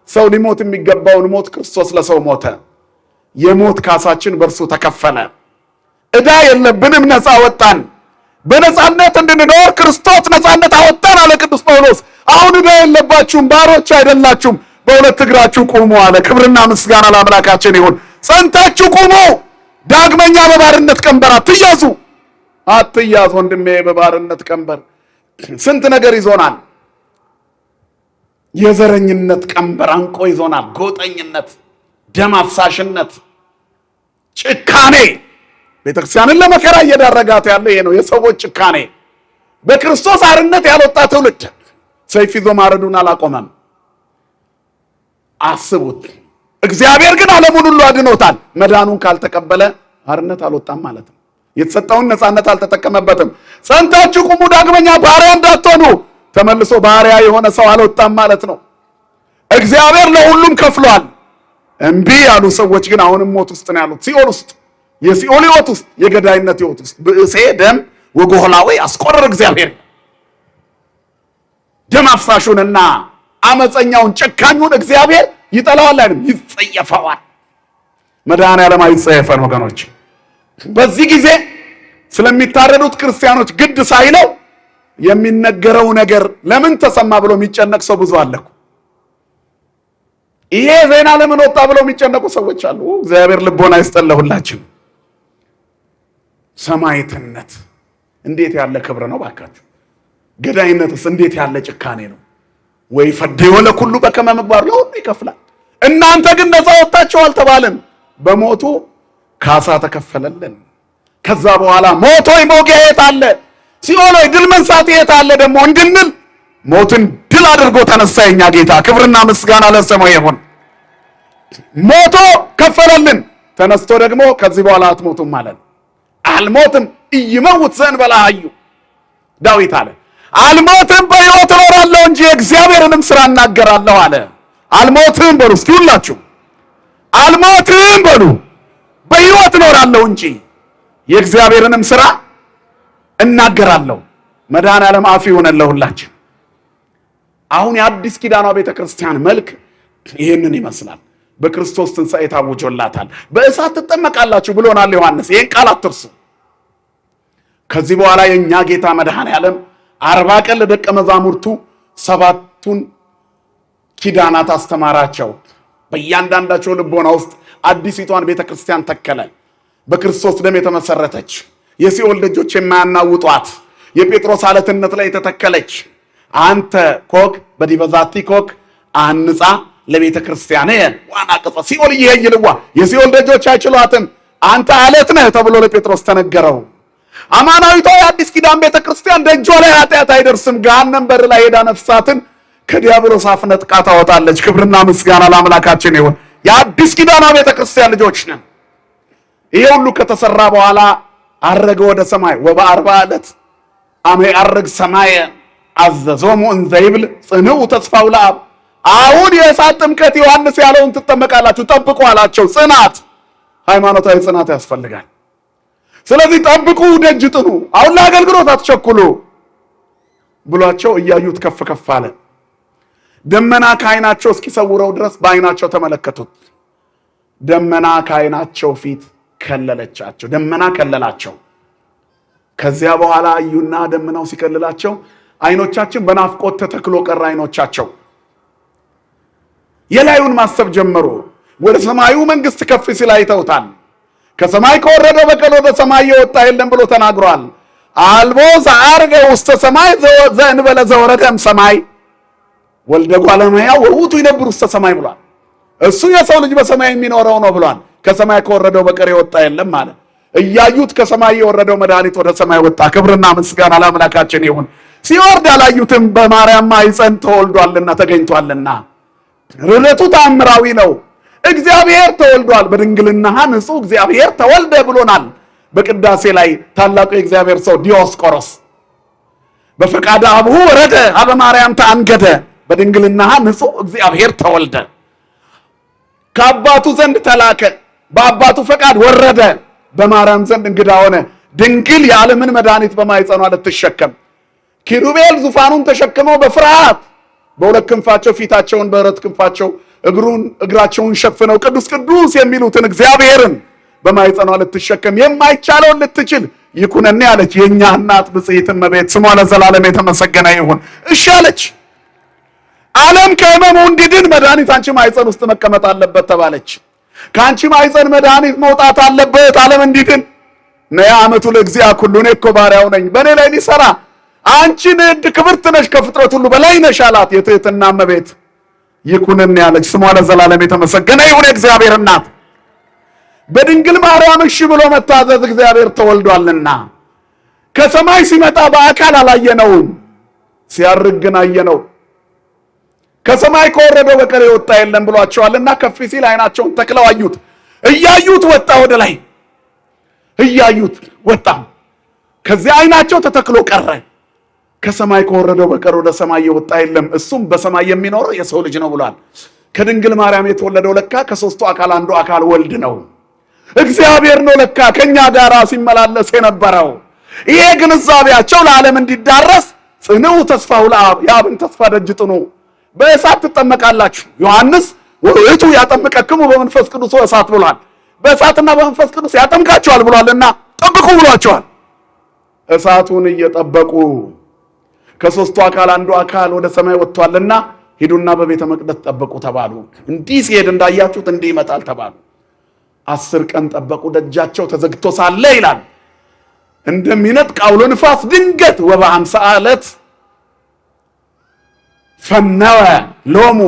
ሰው ሊሞት የሚገባውን ሞት ክርስቶስ ለሰው ሞተ። የሞት ካሳችን በእርሱ ተከፈለ። ዕዳ የለብንም፣ ነፃ ወጣን። በነፃነት እንድንኖር ክርስቶስ ነፃነት አወጣን አለ ቅዱስ ጳውሎስ። አሁን ዕዳ የለባችሁም፣ ባሮች አይደላችሁም፣ በሁለት እግራችሁ ቁሙ አለ። ክብርና ምስጋና ለአምላካችን ይሁን። ጸንታችሁ ቁሙ። ዳግመኛ በባርነት ቀንበር አትያዙ። አትያዝ ወንድሜ፣ በባርነት ቀንበር ስንት ነገር ይዞናል። የዘረኝነት ቀንበር አንቆ ይዞናል። ጎጠኝነት፣ ደም አፍሳሽነት፣ ጭካኔ ቤተክርስቲያንን ለመከራ እየዳረጋት ያለ ይሄ ነው። የሰዎች ጭካኔ። በክርስቶስ አርነት ያልወጣ ትውልድ ሰይፍ ይዞ ማረዱን አላቆመም። አስቡት። እግዚአብሔር ግን ዓለሙን ሁሉ አድኖታል። መዳኑን ካልተቀበለ አርነት አልወጣም ማለት ነው። የተሰጠውን ነፃነት አልተጠቀመበትም። ጸንታችሁ ቁሙ፣ ዳግመኛ ባሪያ እንዳትሆኑ። ተመልሶ ባሪያ የሆነ ሰው አልወጣም ማለት ነው። እግዚአብሔር ለሁሉም ከፍሏል። እምቢ ያሉ ሰዎች ግን አሁንም ሞት ውስጥ ነው ያሉት፣ ሲኦል ውስጥ፣ የሲኦል ሕይወት ውስጥ፣ የገዳይነት ሕይወት ውስጥ። ብእሴ ደም ወጎህላዊ አስቆረር እግዚአብሔር ደም አፍሳሹንና አመፀኛውን ጨካኙን እግዚአብሔር ይጠላዋል አይደል? ይጸየፈዋል። መድኃኔዓለም አይጸየፈን ወገኖች። በዚህ ጊዜ ስለሚታረዱት ክርስቲያኖች ግድ ሳይለው የሚነገረው ነገር ለምን ተሰማ ብሎ የሚጨነቅ ሰው ብዙ አለ። ይሄ ዜና ለምን ወጣ ብሎ የሚጨነቁ ሰዎች አሉ። እግዚአብሔር ልቦና ይስጠለሁላችሁ። ሰማዕትነት እንዴት ያለ ክብር ነው ባካችሁ! ገዳይነትስ እንዴት ያለ ጭካኔ ነው! ወይ ፈደዮ ለኩሉ በከመ ምግባሩ ለሁሉ ይከፍላል። እናንተ ግን ነፃ ወጣችኋል ተባልን። በሞቱ ካሳ ተከፈለልን። ከዛ በኋላ ሞት ሆይ መውጊያ የት አለ? ሲኦል ሆይ ድል መንሳት የት አለ ደግሞ እንድንል ሞትን ድል አድርጎ ተነሳ የኛ ጌታ። ክብርና ምስጋና ለስሙ ይሁን። ሞቶ ከፈለልን። ተነስቶ ደግሞ ከዚህ በኋላ አትሞቱም ማለት አልሞትም ኢይመውት ዘእንበለ ኃዩ ዳዊት አለ። አልሞትም በሕይወት እኖራለሁ እንጂ የእግዚአብሔርንም ሥራ እናገራለሁ አለ። አልሞትም በሉ እስኪ ሁላችሁ አልሞትም በሉ። በሕይወት እኖራለሁ እንጂ የእግዚአብሔርንም ሥራ እናገራለሁ። መድኃኔዓለም አፍ ይሆነን ለሁላችን። አሁን የአዲስ ኪዳኗ ቤተክርስቲያን መልክ ይህንን ይመስላል። በክርስቶስ ትንሣኤ ታውጆላታል። በእሳት ትጠመቃላችሁ ብሎናል ዮሐንስ። ይህን ቃል አትርሱ። ከዚህ በኋላ የእኛ ጌታ መድኃኔዓለም 40 ቀን ለደቀ መዛሙርቱ 7ቱን ኪዳናት አስተማራቸው። በእያንዳንዳቸው ልቦና ውስጥ አዲሲቷን ቤተክርስቲያን ተከለ። በክርስቶስ ደም የተመሰረተች የሲኦል ደጆች የማያናውጧት የጴጥሮስ አለትነት ላይ የተተከለች አንተ ኮክ በዲበ ዛቲ ኮክ አንጻ ለቤተ ክርስቲያን ዋና ቅጽ ሲኦል ይሄይልዋ የሲኦል ደጆች አይችሏትም አንተ አለት ነህ ተብሎ ለጴጥሮስ ተነገረው። አማናዊቷ የአዲስ ኪዳን ቤተ ክርስቲያን ደጇ ላይ ኃጢአት አይደርስም። ገሃነም በር ላይ ሄዳ ነፍሳትን ከዲያብሎስ አፍ ነጥቃ ታወጣለች። ክብርና ምስጋና ለአምላካችን ይሁን። የአዲስ ኪዳን ቤተ ክርስቲያን ልጆች ነን። ይሄ ሁሉ ከተሰራ በኋላ አረገ ወደ ሰማይ ወበአርባ ዕለት አመ ያርግ ሰማየ አዘዞሙ እንዘ ይብል ጽንዑ ተስፋው ለአብ። አሁን የእሳት ጥምቀት ዮሐንስ ያለውን ትጠመቃላችሁ ጠብቁ አላቸው። ጽናት፣ ሃይማኖታዊ ጽናት ያስፈልጋል። ስለዚህ ጠብቁ፣ ደጅ ጥኑ፣ አሁን ለአገልግሎት አትቸኩሉ ብሏቸው እያዩት ከፍ ከፍ አለ። ደመና ከዓይናቸው እስኪሰውረው ድረስ በዓይናቸው ተመለከቱት። ደመና ከዓይናቸው ፊት ከለለቻቸው፣ ደመና ከለላቸው። ከዚያ በኋላ አዩና ደመናው ሲከልላቸው ዓይኖቻችን በናፍቆት ተተክሎ ቀረ። ዓይኖቻቸው የላዩን ማሰብ ጀመሩ። ወደ ሰማዩ መንግስት ከፍ ሲል አይተውታል። ከሰማይ ከወረደው በቀር ወደ ሰማይ የወጣ የለም ብሎ ተናግሯል። አልቦ ዘዐርገ ውስተ ሰማይ ዘእንበለ ዘወረደም ሰማይ ወልደ እጓለ እመሕያው ወውእቱ ይነብር ውስተ ሰማይ ብሏል። እሱ የሰው ልጅ በሰማይ የሚኖረው ነው ብሏል። ከሰማይ ከወረደው በቀር የወጣ የለም ማለት። እያዩት ከሰማይ የወረደው መድኃኒት ወደ ሰማይ ወጣ። ክብርና ምስጋና ለአምላካችን ይሁን። ሲወርድ አላዩትም፣ በማርያም ማኅፀን ተወልዷልና ተገኝቷልና። ርደቱ ተአምራዊ ነው። እግዚአብሔር ተወልዷል። በድንግልና ንጹሕ እግዚአብሔር ተወልደ ብሎናል። በቅዳሴ ላይ ታላቁ የእግዚአብሔር ሰው ዲዮስቆሮስ በፈቃደ አብሁ ወረደ ሀበ ማርያም ተአንገደ፣ በድንግልና ንጹሕ እግዚአብሔር ተወልደ። ከአባቱ ዘንድ ተላከ፣ በአባቱ ፈቃድ ወረደ፣ በማርያም ዘንድ እንግዳ ሆነ። ድንግል የዓለምን መድኃኒት በማኅፀኗ ልትሸከም ኪሩቤል ዙፋኑን ተሸክመው በፍርሃት በሁለት ክንፋቸው ፊታቸውን በሁለት ክንፋቸው እግራቸውን ሸፍነው ቅዱስ ቅዱስ የሚሉትን እግዚአብሔርን በማኅፀኗ ልትሸከም የማይቻለውን ልትችል ይኩነኔ አለች። የእኛ እናት ብጽዕት እመቤት ስሟ ለዘላለም የተመሰገነ ይሁን። እሺ አለች። ዓለም ከሕመሙ እንዲድን መድኃኒት አንቺ ማኅፀን ውስጥ መቀመጥ አለበት ተባለች። ከአንቺ ማኅፀን መድኃኒት መውጣት አለበት ዓለም እንዲድን። ነያ ዓመቱ ለእግዚአ ኩሉ፣ እኔ እኮ ባሪያው ነኝ በእኔ ላይ ሊሰራ። አንቺ ንዕድ ክብርት ነሽ ከፍጥረት ሁሉ በላይ ነሽ አላት። የትሕትና እመቤት ይኩነኔ ያለች ስሟ ለዘላለም የተመሰገነ ይሁን። እግዚአብሔር እናት በድንግል ማርያም እሺ ብሎ መታዘዝ እግዚአብሔር ተወልዷልና። ከሰማይ ሲመጣ በአካል አላየነውም፣ ሲያርግ ግን አየነው። ከሰማይ ከወረደው በቀር የወጣ የለም ብሏቸዋልና ከፍ ሲል ዓይናቸውን ተክለው አዩት። እያዩት ወጣ፣ ወደ ላይ እያዩት ወጣ። ከዚያ ዓይናቸው ተተክሎ ቀረ። ከሰማይ ከወረደው በቀር ወደ ሰማይ የወጣ የለም፣ እሱም በሰማይ የሚኖረው የሰው ልጅ ነው ብሏል። ከድንግል ማርያም የተወለደው ለካ ከሦስቱ አካል አንዱ አካል ወልድ ነው፣ እግዚአብሔር ነው ለካ ከኛ ጋር ሲመላለስ የነበረው። ይሄ ግንዛቤያቸው ለዓለም እንዲዳረስ ጽንዑ ተስፋው ለአብ፣ የአብን ተስፋ ደጅ ጥኑ፣ በእሳት ትጠመቃላችሁ። ዮሐንስ ወውእቱ ያጠምቀክሙ በመንፈስ ቅዱስ ወእሳት ብሏል። በእሳትና በመንፈስ ቅዱስ ያጠምቃቸዋል ብሏልና ጠብቁ ብሏቸዋል። እሳቱን እየጠበቁ ከሦስቱ አካል አንዱ አካል ወደ ሰማይ ወጥቷልና ሂዱና በቤተ መቅደስ ጠብቁ ተባሉ። እንዲህ ሲሄድ እንዳያችሁት እንዲህ ይመጣል ተባሉ። 10 ቀን ጠበቁ። ደጃቸው ተዘግቶ ሳለ ይላል እንደሚነጥቅ አውሎ ንፋስ ድንገት ወበአምሳ ዕለት ፈነወ ሎሙ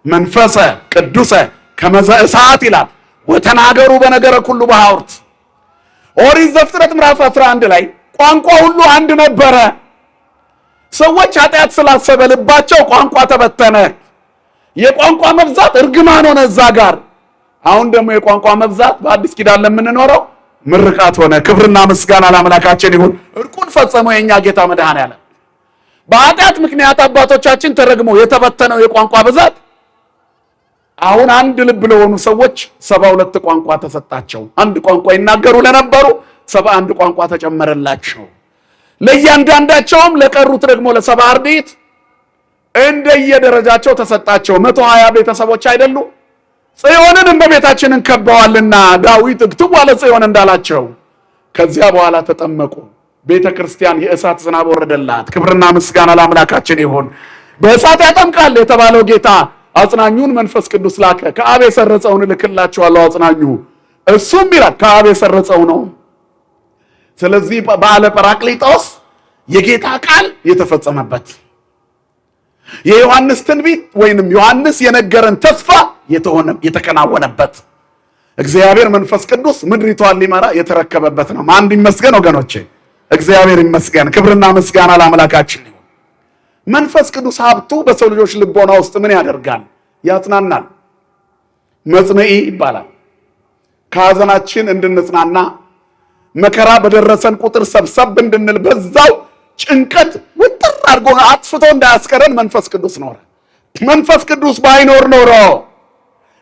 መንፈሰ ቅዱሰ ከመዘ እሳት ይላል ወተናገሩ በነገረ ኩሉ በሐውርት። ኦሪት ዘፍጥረት ምዕራፍ 11 ላይ ቋንቋ ሁሉ አንድ ነበረ። ሰዎች ኃጢአት ስላሰበ ልባቸው ቋንቋ ተበተነ። የቋንቋ መብዛት እርግማን ሆነ እዛ ጋር። አሁን ደግሞ የቋንቋ መብዛት በአዲስ ኪዳን ለምንኖረው ምርቃት ሆነ። ክብርና ምስጋና ለአምላካችን ይሁን። እርቁን ፈጸመው የኛ ጌታ መድኃኔዓለም። በኃጢአት ምክንያት አባቶቻችን ተረግመው የተበተነው የቋንቋ ብዛት አሁን አንድ ልብ ለሆኑ ሰዎች 72 ቋንቋ ተሰጣቸው። አንድ ቋንቋ ይናገሩ ለነበሩ 71 ቋንቋ ተጨመረላቸው። ለእያንዳንዳቸውም ለቀሩት ደግሞ ለ70 አርድእት እንደየደረጃቸው ተሰጣቸው። 120 ቤተሰቦች አይደሉ? ጽዮንን እመቤታችንን ከበዋልና ዳዊት እግትዋ ለጽዮን እንዳላቸው ከዚያ በኋላ ተጠመቁ። ቤተ ክርስቲያን የእሳት ዝናብ ወረደላት። ክብርና ምስጋና ለአምላካችን ይሁን። በእሳት ያጠምቃል የተባለው ጌታ አጽናኙን መንፈስ ቅዱስ ላከ። ከአብ የሰረጸውን እልክላችኋለሁ አጽናኙ፣ እሱም ይላል ከአብ የሰረጸው ነው። ስለዚህ በዓለ ጰራቅሊጦስ የጌታ ቃል የተፈጸመበት የዮሐንስ ትንቢት ወይንም ዮሐንስ የነገረን ተስፋ የተከናወነበት እግዚአብሔር መንፈስ ቅዱስ ምድሪቷን ሊመራ የተረከበበት ነው። ማን ይመስገን ወገኖቼ? እግዚአብሔር ይመስገን። ክብርና ምስጋና ለአምላካችን ይሁን። መንፈስ ቅዱስ ሀብቱ በሰው ልጆች ልቦና ውስጥ ምን ያደርጋል? ያጽናናል። መጽንዒ ይባላል። ከሐዘናችን እንድንጽናና መከራ በደረሰን ቁጥር ሰብሰብ እንድንል በዛው ጭንቀት ውጥር አድርጎ አጥፍቶ እንዳያስቀረን መንፈስ ቅዱስ ኖረ። መንፈስ ቅዱስ ባይኖር ኖሮ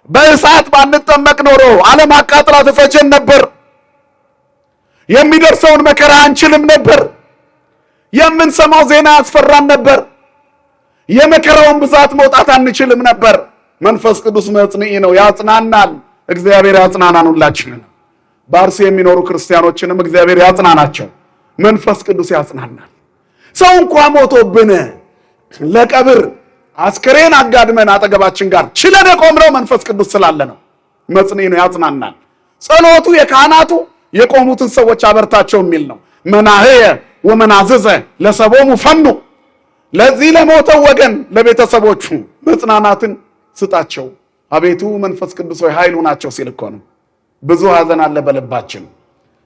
በእሳት ባንጠመቅ ኖሮ ዓለም አቃጥላ ትፈጀን ነበር። የሚደርሰውን መከራ አንችልም ነበር። የምንሰማው ዜና ያስፈራን ነበር። የመከራውን ብዛት መውጣት አንችልም ነበር። መንፈስ ቅዱስ መጽንዒ ነው፣ ያጽናናል። እግዚአብሔር ያጽናናን ሁላችንን። በአርሲ የሚኖሩ ክርስቲያኖችንም እግዚአብሔር ያጽናናቸው። መንፈስ ቅዱስ ያጽናናል። ሰው እንኳ ሞቶብን ለቀብር አስከሬን አጋድመን አጠገባችን ጋር ችለን የቆምነው መንፈስ ቅዱስ ስላለ ነው። መጽንዒ ነው፣ ያጽናናል። ጸሎቱ የካህናቱ የቆሙትን ሰዎች አበርታቸው የሚል ነው። መናህየ ወመናዝዘ ለሰቦሙ ፈኑ፣ ለዚህ ለሞተው ወገን ለቤተሰቦቹ መጽናናትን ስጣቸው አቤቱ መንፈስ ቅዱስ ሆይ ኃይሉ ናቸው ሲል እኮ ነው። ብዙ ሐዘን አለ በልባችን፣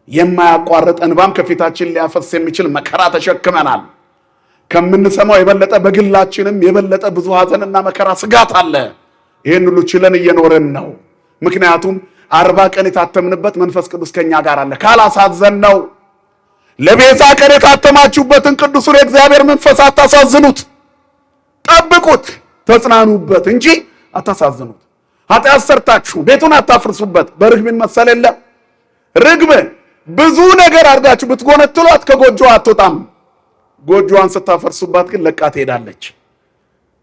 የማያቋርጥ እንባም ከፊታችን ሊያፈስ የሚችል መከራ ተሸክመናል። ከምንሰማው የበለጠ በግላችንም የበለጠ ብዙ ሐዘንና መከራ ስጋት አለ። ይህን ሁሉ ችለን እየኖርን ነው። ምክንያቱም 40 ቀን የታተምንበት መንፈስ ቅዱስ ከኛ ጋር አለ። ካላሳዘን ነው ለቤዛ ቀን የታተማችሁበትን ቅዱሱን የእግዚአብሔር መንፈስ አታሳዝኑት፣ ጠብቁት፣ ተጽናኑበት እንጂ አታሳዝኑት። ኃጢአት ሰርታችሁ ቤቱን አታፍርሱበት። በርግብን መሰል የለም። ርግብ ብዙ ነገር አድርጋችሁ ብትጎነትሏት ከጎጆዋ አትወጣም። ጎጆዋን ስታፈርሱባት ግን ለቃ ትሄዳለች።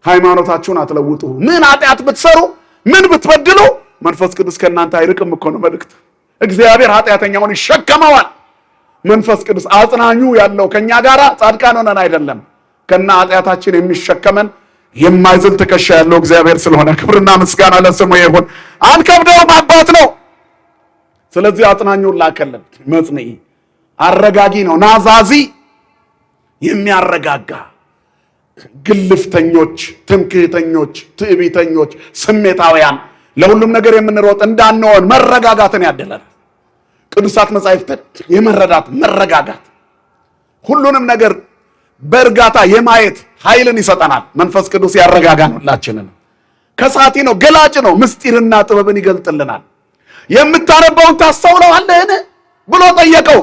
ሃይማኖታችሁን አትለውጡ። ምን ኃጢአት ብትሰሩ ምን ብትበድሉ መንፈስ ቅዱስ ከእናንተ አይርቅም እኮ ነው መልእክት። እግዚአብሔር ኃጢአተኛውን ይሸከመዋል። መንፈስ ቅዱስ አጽናኙ ያለው ከኛ ጋራ ጻድቃን ሆነን አይደለም፣ ከና ኃጢአታችን የሚሸከመን የማይዝል ትከሻ ያለው እግዚአብሔር ስለሆነ ክብርና ምስጋና ለስሙ ይሁን። አንከብደውም፣ አባት ነው። ስለዚህ አጽናኙን ላከልን። መጽንዒ አረጋጊ ነው። ናዛዚ የሚያረጋጋ ግልፍተኞች፣ ትምክህተኞች፣ ትዕቢተኞች፣ ስሜታውያን ለሁሉም ነገር የምንሮጥ እንዳንሆን መረጋጋትን ያደለን ቅዱሳት መጻሕፍትን የመረዳት መረጋጋት፣ ሁሉንም ነገር በእርጋታ የማየት ኃይልን ይሰጠናል። መንፈስ ቅዱስ ያረጋጋን ሁላችንን። ከሳቲ ነው፣ ገላጭ ነው፣ ምስጢርና ጥበብን ይገልጥልናል። የምታነበውን ታስተውለዋለህን ብሎ ጠየቀው።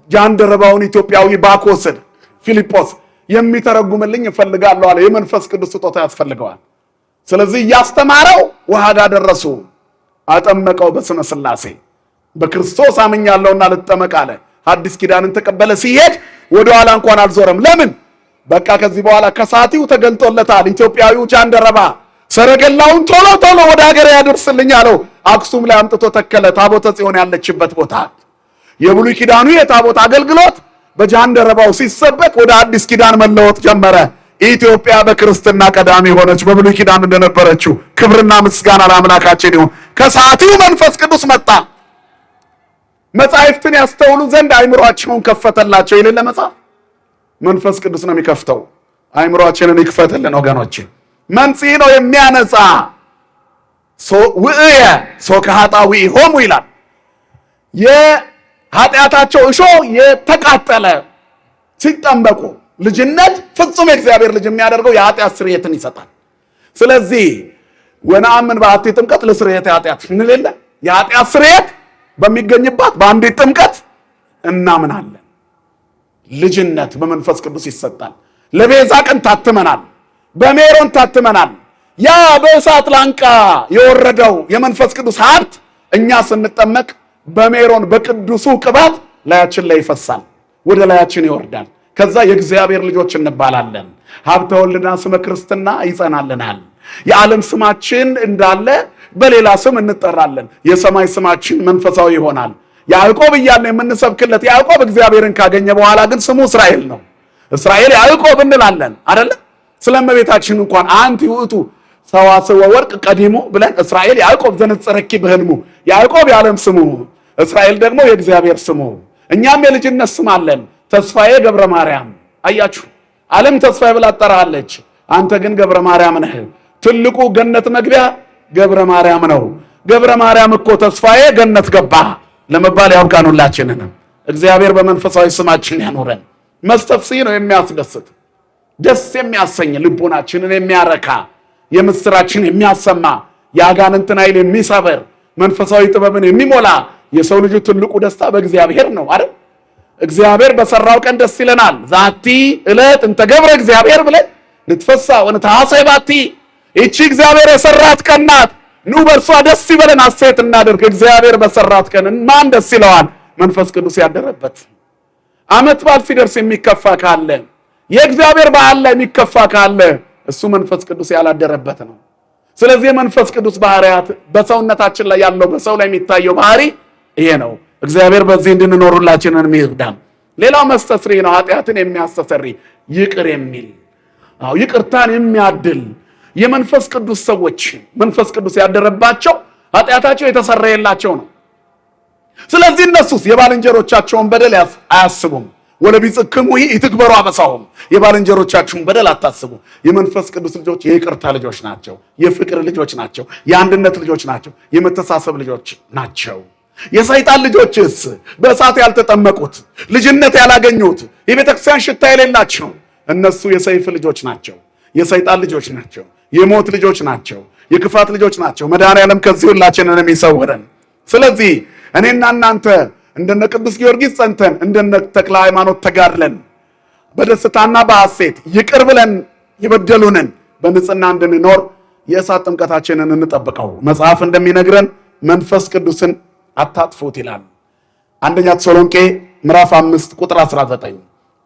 ጃንደረባውን ኢትዮጵያዊ ባኮስን ፊልጶስ የሚተረጉምልኝ እፈልጋለሁ አለ። የመንፈስ ቅዱስ ስጦታ ያስፈልገዋል። ስለዚህ እያስተማረው ውሃ ጋር ደረሱ። አጠመቀው በስመ ሥላሴ በክርስቶስ አምኛለሁና ልጠመቅ አለ። አዲስ ኪዳንን ተቀበለ። ሲሄድ ወደ ኋላ እንኳን አልዞረም። ለምን? በቃ ከዚህ በኋላ ከሳቲው ተገልጦለታል። ኢትዮጵያዊው ጃንደረባ ሰረገላውን ቶሎ ቶሎ ወደ ሀገር ያደርስልኝ አለው። አክሱም ላይ አምጥቶ ተከለ። ታቦተ ጽዮን ያለችበት ቦታ የብሉይ ኪዳኑ የታቦት አገልግሎት በጃንደረባው ሲሰበክ ወደ አዲስ ኪዳን መለወጥ ጀመረ። ኢትዮጵያ በክርስትና ቀዳሚ ሆነች፣ በብሉይ ኪዳን እንደነበረችው። ክብርና ምስጋና ለአምላካችን ይሁን። ከሳቲው መንፈስ ቅዱስ መጣ። መጻሕፍትን ያስተውሉ ዘንድ አእምሮአቸውን ከፈተላቸው ይላል መጽሐፍ። መንፈስ ቅዱስ ነው የሚከፍተው። አእምሮአችንን ይክፈትልን ወገኖች። መንጽሔ ነው የሚያነጻ ውእየ ሶከ ኃጣውኢሆሙ ይላል። የኃጢአታቸው እሾ የተቃጠለ ሲጠመቁ ልጅነት ፍጹም የእግዚአብሔር ልጅ የሚያደርገው የኃጢአት ስርየትን ይሰጣል። ስለዚህ ወነአምን በአሐቲ ጥምቀት ለስርየተ ኃጢአት እንለለ የኃጢአት ስርየት በሚገኝባት በአንዲት ጥምቀት እናምናለን። ልጅነት በመንፈስ ቅዱስ ይሰጣል። ለቤዛ ቀን ታትመናል፣ በሜሮን ታትመናል። ያ በእሳት ላንቃ የወረደው የመንፈስ ቅዱስ ሀብት እኛ ስንጠመቅ በሜሮን በቅዱሱ ቅባት ላያችን ላይ ይፈሳል፣ ወደ ላያችን ይወርዳል። ከዛ የእግዚአብሔር ልጆች እንባላለን። ሀብተ ወልድና ስመ ክርስትና ይጸናልናል። የዓለም ስማችን እንዳለ በሌላ ስም እንጠራለን። የሰማይ ስማችን መንፈሳዊ ይሆናል። ያዕቆብ እያልን የምንሰብክለት ያዕቆብ እግዚአብሔርን ካገኘ በኋላ ግን ስሙ እስራኤል ነው። እስራኤል ያዕቆብ እንላለን አይደለ? ስለእመቤታችን እንኳን አንቲ ውእቱ ሰዋስወ ወርቅ ቀዲሙ ብለን እስራኤል ያዕቆብ ዘነጸረኪ በህልሙ ያዕቆብ የዓለም ስሙ፣ እስራኤል ደግሞ የእግዚአብሔር ስሙ። እኛም የልጅነት ስም አለን። ተስፋዬ ገብረ ማርያም። አያችሁ፣ ዓለም ተስፋዬ ብላ ትጠራለች። አንተ ግን ገብረ ማርያም ነህ። ትልቁ ገነት መግቢያ ገብረ ማርያም ነው። ገብረ ማርያም እኮ ተስፋዬ ገነት ገባ ለመባል ያብቃን ሁላችንን። እግዚአብሔር በመንፈሳዊ ስማችን ያኖረን። መስተፍስሒ ነው የሚያስደስት ደስ የሚያሰኝ ልቦናችንን የሚያረካ የምስራችን የሚያሰማ የአጋንንትን ኃይል የሚሰብር መንፈሳዊ ጥበብን የሚሞላ የሰው ልጅ ትልቁ ደስታ በእግዚአብሔር ነው አይደል? እግዚአብሔር በሰራው ቀን ደስ ይለናል። ዛቲ ዕለት እንተ ገብረ እግዚአብሔር ብለን ልትፈሳ ወንታሰይ ባቲ እቺ እግዚአብሔር የሰራት ቀን ናት። ኑ በእርሷ ደስ ይበለን፣ ሐሴት እናድርግ። እግዚአብሔር በሰራት ቀን ማን ደስ ይለዋል? መንፈስ ቅዱስ ያደረበት። ዓመት በዓል ሲደርስ የሚከፋ ካለ፣ የእግዚአብሔር በዓል ላይ የሚከፋ ካለ እሱ መንፈስ ቅዱስ ያላደረበት ነው። ስለዚህ የመንፈስ ቅዱስ ባህሪያት በሰውነታችን ላይ ያለው በሰው ላይ የሚታየው ባህሪ ይሄ ነው። እግዚአብሔር በዚህ እንድንኖር ሁላችንን ይርዳን። ሌላው መስተስሪ ነው፣ ኃጢአትን የሚያስተሰሪ ይቅር የሚል ይቅርታን የሚያድል የመንፈስ ቅዱስ ሰዎች መንፈስ ቅዱስ ያደረባቸው ኃጢአታቸው የተሰረየላቸው ነው። ስለዚህ እነሱስ የባልንጀሮቻቸውን በደል አያስቡም። ወለቢጽክሙ ይትግበሩ አበሳሁም፣ የባልንጀሮቻችሁን በደል አታስቡ። የመንፈስ ቅዱስ ልጆች የይቅርታ ልጆች ናቸው፣ የፍቅር ልጆች ናቸው፣ የአንድነት ልጆች ናቸው፣ የመተሳሰብ ልጆች ናቸው። የሰይጣን ልጆችስ በእሳት ያልተጠመቁት ልጅነት ያላገኙት የቤተክርስቲያን ሽታ የሌላቸው እነሱ የሰይፍ ልጆች ናቸው፣ የሰይጣን ልጆች ናቸው፣ የሞት ልጆች ናቸው፣ የክፋት ልጆች ናቸው። መድኃኔዓለም ከዚህ ሁላችንን የሚሰውረን። ስለዚህ እኔና እናንተ እንደነ ቅዱስ ጊዮርጊስ ጸንተን እንደነ ተክለ ሃይማኖት ተጋድለን በደስታና በሐሴት ይቅር ብለን የበደሉንን በንጽህና እንድንኖር የእሳት ጥምቀታችንን እንጠብቀው። መጽሐፍ እንደሚነግረን መንፈስ ቅዱስን አታጥፉት ይላል። አንደኛ ተሰሎንቄ ምዕራፍ 5 ቁጥር 19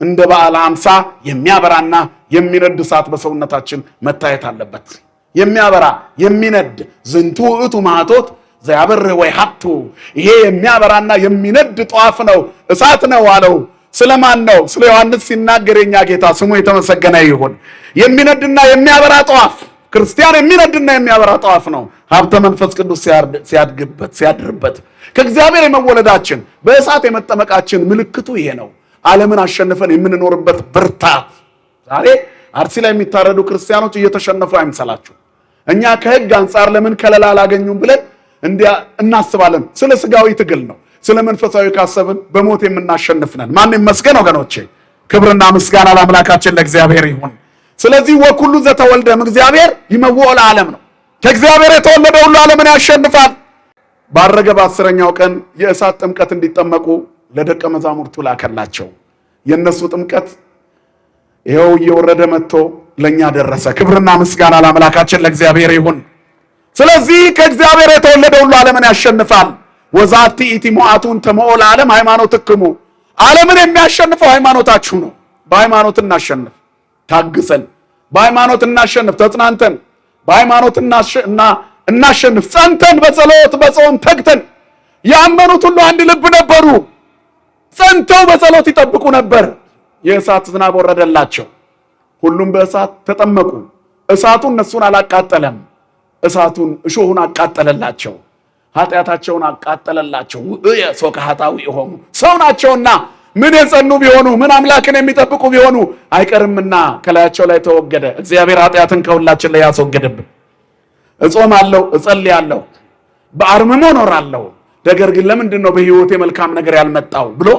እንደ በዓለ ሃምሳ የሚያበራና የሚነድ እሳት በሰውነታችን መታየት አለበት። የሚያበራ የሚነድ ዝንቱ ውእቱ ማኅቶት ዘያበር ወይ ሀብቱ፣ ይሄ የሚያበራና የሚነድ ጧፍ ነው፣ እሳት ነው አለው። ስለማን ነው? ስለ ዮሐንስ ሲናገር የኛ ጌታ ስሙ የተመሰገነ ይሁን። የሚነድና የሚያበራ ጧፍ ክርስቲያን የሚነድና የሚያበራ ጧፍ ነው። ሀብተ መንፈስ ቅዱስ ሲያድርበት ከእግዚአብሔር የመወለዳችን በእሳት የመጠመቃችን ምልክቱ ይሄ ነው። ዓለምን አሸንፈን የምንኖርበት ብርታት። ዛሬ አርሲ ላይ የሚታረዱ ክርስቲያኖች እየተሸነፉ አይምሰላችሁ። እኛ ከሕግ አንጻር ለምን ከለላ አላገኙም ብለን እንዲያ እናስባለን። ስለ ስጋዊ ትግል ነው። ስለ መንፈሳዊ ካሰብን በሞት የምናሸንፍነን። ማን ይመስገን ወገኖቼ፣ ክብርና ምስጋና ለአምላካችን ለእግዚአብሔር ይሁን። ስለዚህ ወኩሉ ዘተወልደም እግዚአብሔር ይመውኦ ለዓለም ነው። ከእግዚአብሔር የተወለደ ሁሉ ዓለምን ያሸንፋል። ባረገ በ10ኛው ቀን የእሳት ጥምቀት እንዲጠመቁ ለደቀ መዛሙርቱ ላከላቸው። የነሱ ጥምቀት ይኸው እየወረደ መጥቶ ለኛ ደረሰ። ክብርና ምስጋና ለአምላካችን ለእግዚአብሔር ይሁን። ስለዚህ ከእግዚአብሔር የተወለደ ሁሉ ዓለምን ያሸንፋል። ወዛቲ ኢቲ ሞዓቱን ተመኦ ለዓለም ሃይማኖትክሙ። ዓለምን የሚያሸንፈው ሃይማኖታችሁ ነው። በሃይማኖት እናሸንፍ፣ ታግሰን በሃይማኖት እናሸንፍ፣ ተጽናንተን በሃይማኖት እናሸንፍ፣ ጸንተን በጸሎት በጾም ተግተን። ያመኑት ሁሉ አንድ ልብ ነበሩ፣ ጸንተው በጸሎት ይጠብቁ ነበር። የእሳት ዝናብ ወረደላቸው፣ ሁሉም በእሳት ተጠመቁ። እሳቱ እነሱን አላቃጠለም፣ እሳቱን እሾሁን አቃጠለላቸው፣ ኃጢአታቸውን አቃጠለላቸው። ሶከ ኃጣዊ የሆኑ ሰው ናቸውና ምን የጸኑ ቢሆኑ ምን አምላክን የሚጠብቁ ቢሆኑ አይቀርምና ከላያቸው ላይ ተወገደ። እግዚአብሔር ኃጢአትን ከሁላችን ላይ ያስወገደብን። እጾማለሁ፣ እጸልያለሁ፣ በአርምሞ እኖራለሁ፣ ነገር ግን ለምንድን ነው በሕይወቴ መልካም ነገር ያልመጣው ብሎ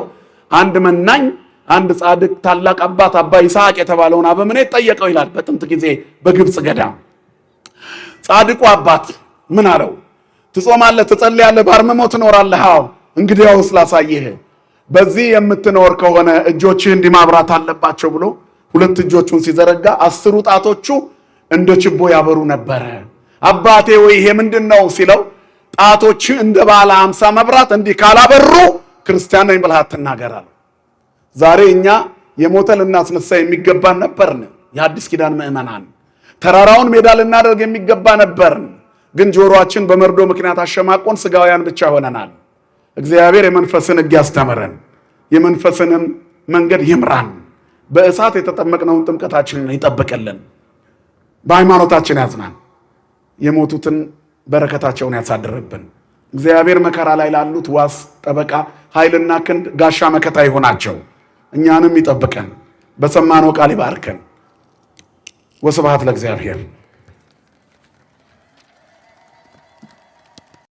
አንድ መናኝ አንድ ጻድቅ ታላቅ አባት አባ ይስሐቅ የተባለውን አበምኔት ጠየቀው ይላል። በጥንት ጊዜ በግብፅ ገዳም ጻድቁ አባት ምን አለው? ትጾማለህ፣ ትጸልያለህ፣ በአርምሞ ትኖራለህ። አዎ እንግዲያውስ ላሳይህ፣ በዚህ የምትኖር ከሆነ እጆችህ እንዲህ ማብራት አለባቸው ብሎ ሁለት እጆቹን ሲዘረጋ 10 ጣቶቹ እንደ ችቦ ያበሩ ነበረ። አባቴ ወይ ይሄ ምንድን ነው ሲለው ጣቶች እንደ ባለ 50 መብራት እንዲህ ካላበሩ ክርስቲያን ነኝ ብለህ አትናገር አለው። ዛሬ እኛ የሞተ ልናስነሳ የሚገባን ነበርን። የአዲስ ኪዳን ምዕመናን ተራራውን ሜዳ ልናደርግ የሚገባ ነበርን። ግን ጆሮአችን በመርዶ ምክንያት አሸማቆን ስጋውያን ብቻ ሆነናል። እግዚአብሔር የመንፈስን ሕግ ያስተምረን፣ የመንፈስንም መንገድ ይምራን። በእሳት የተጠመቅነውን ጥምቀታችንን ይጠብቅልን፣ በሃይማኖታችን ያጽናን፣ የሞቱትን በረከታቸውን ያሳድርብን። እግዚአብሔር መከራ ላይ ላሉት ዋስ ጠበቃ፣ ኃይልና ክንድ ጋሻ መከታ ይሆናቸው። እኛንም ይጠብቀን፣ በሰማነው ቃል ይባርከን። ወስብሐት ለእግዚአብሔር።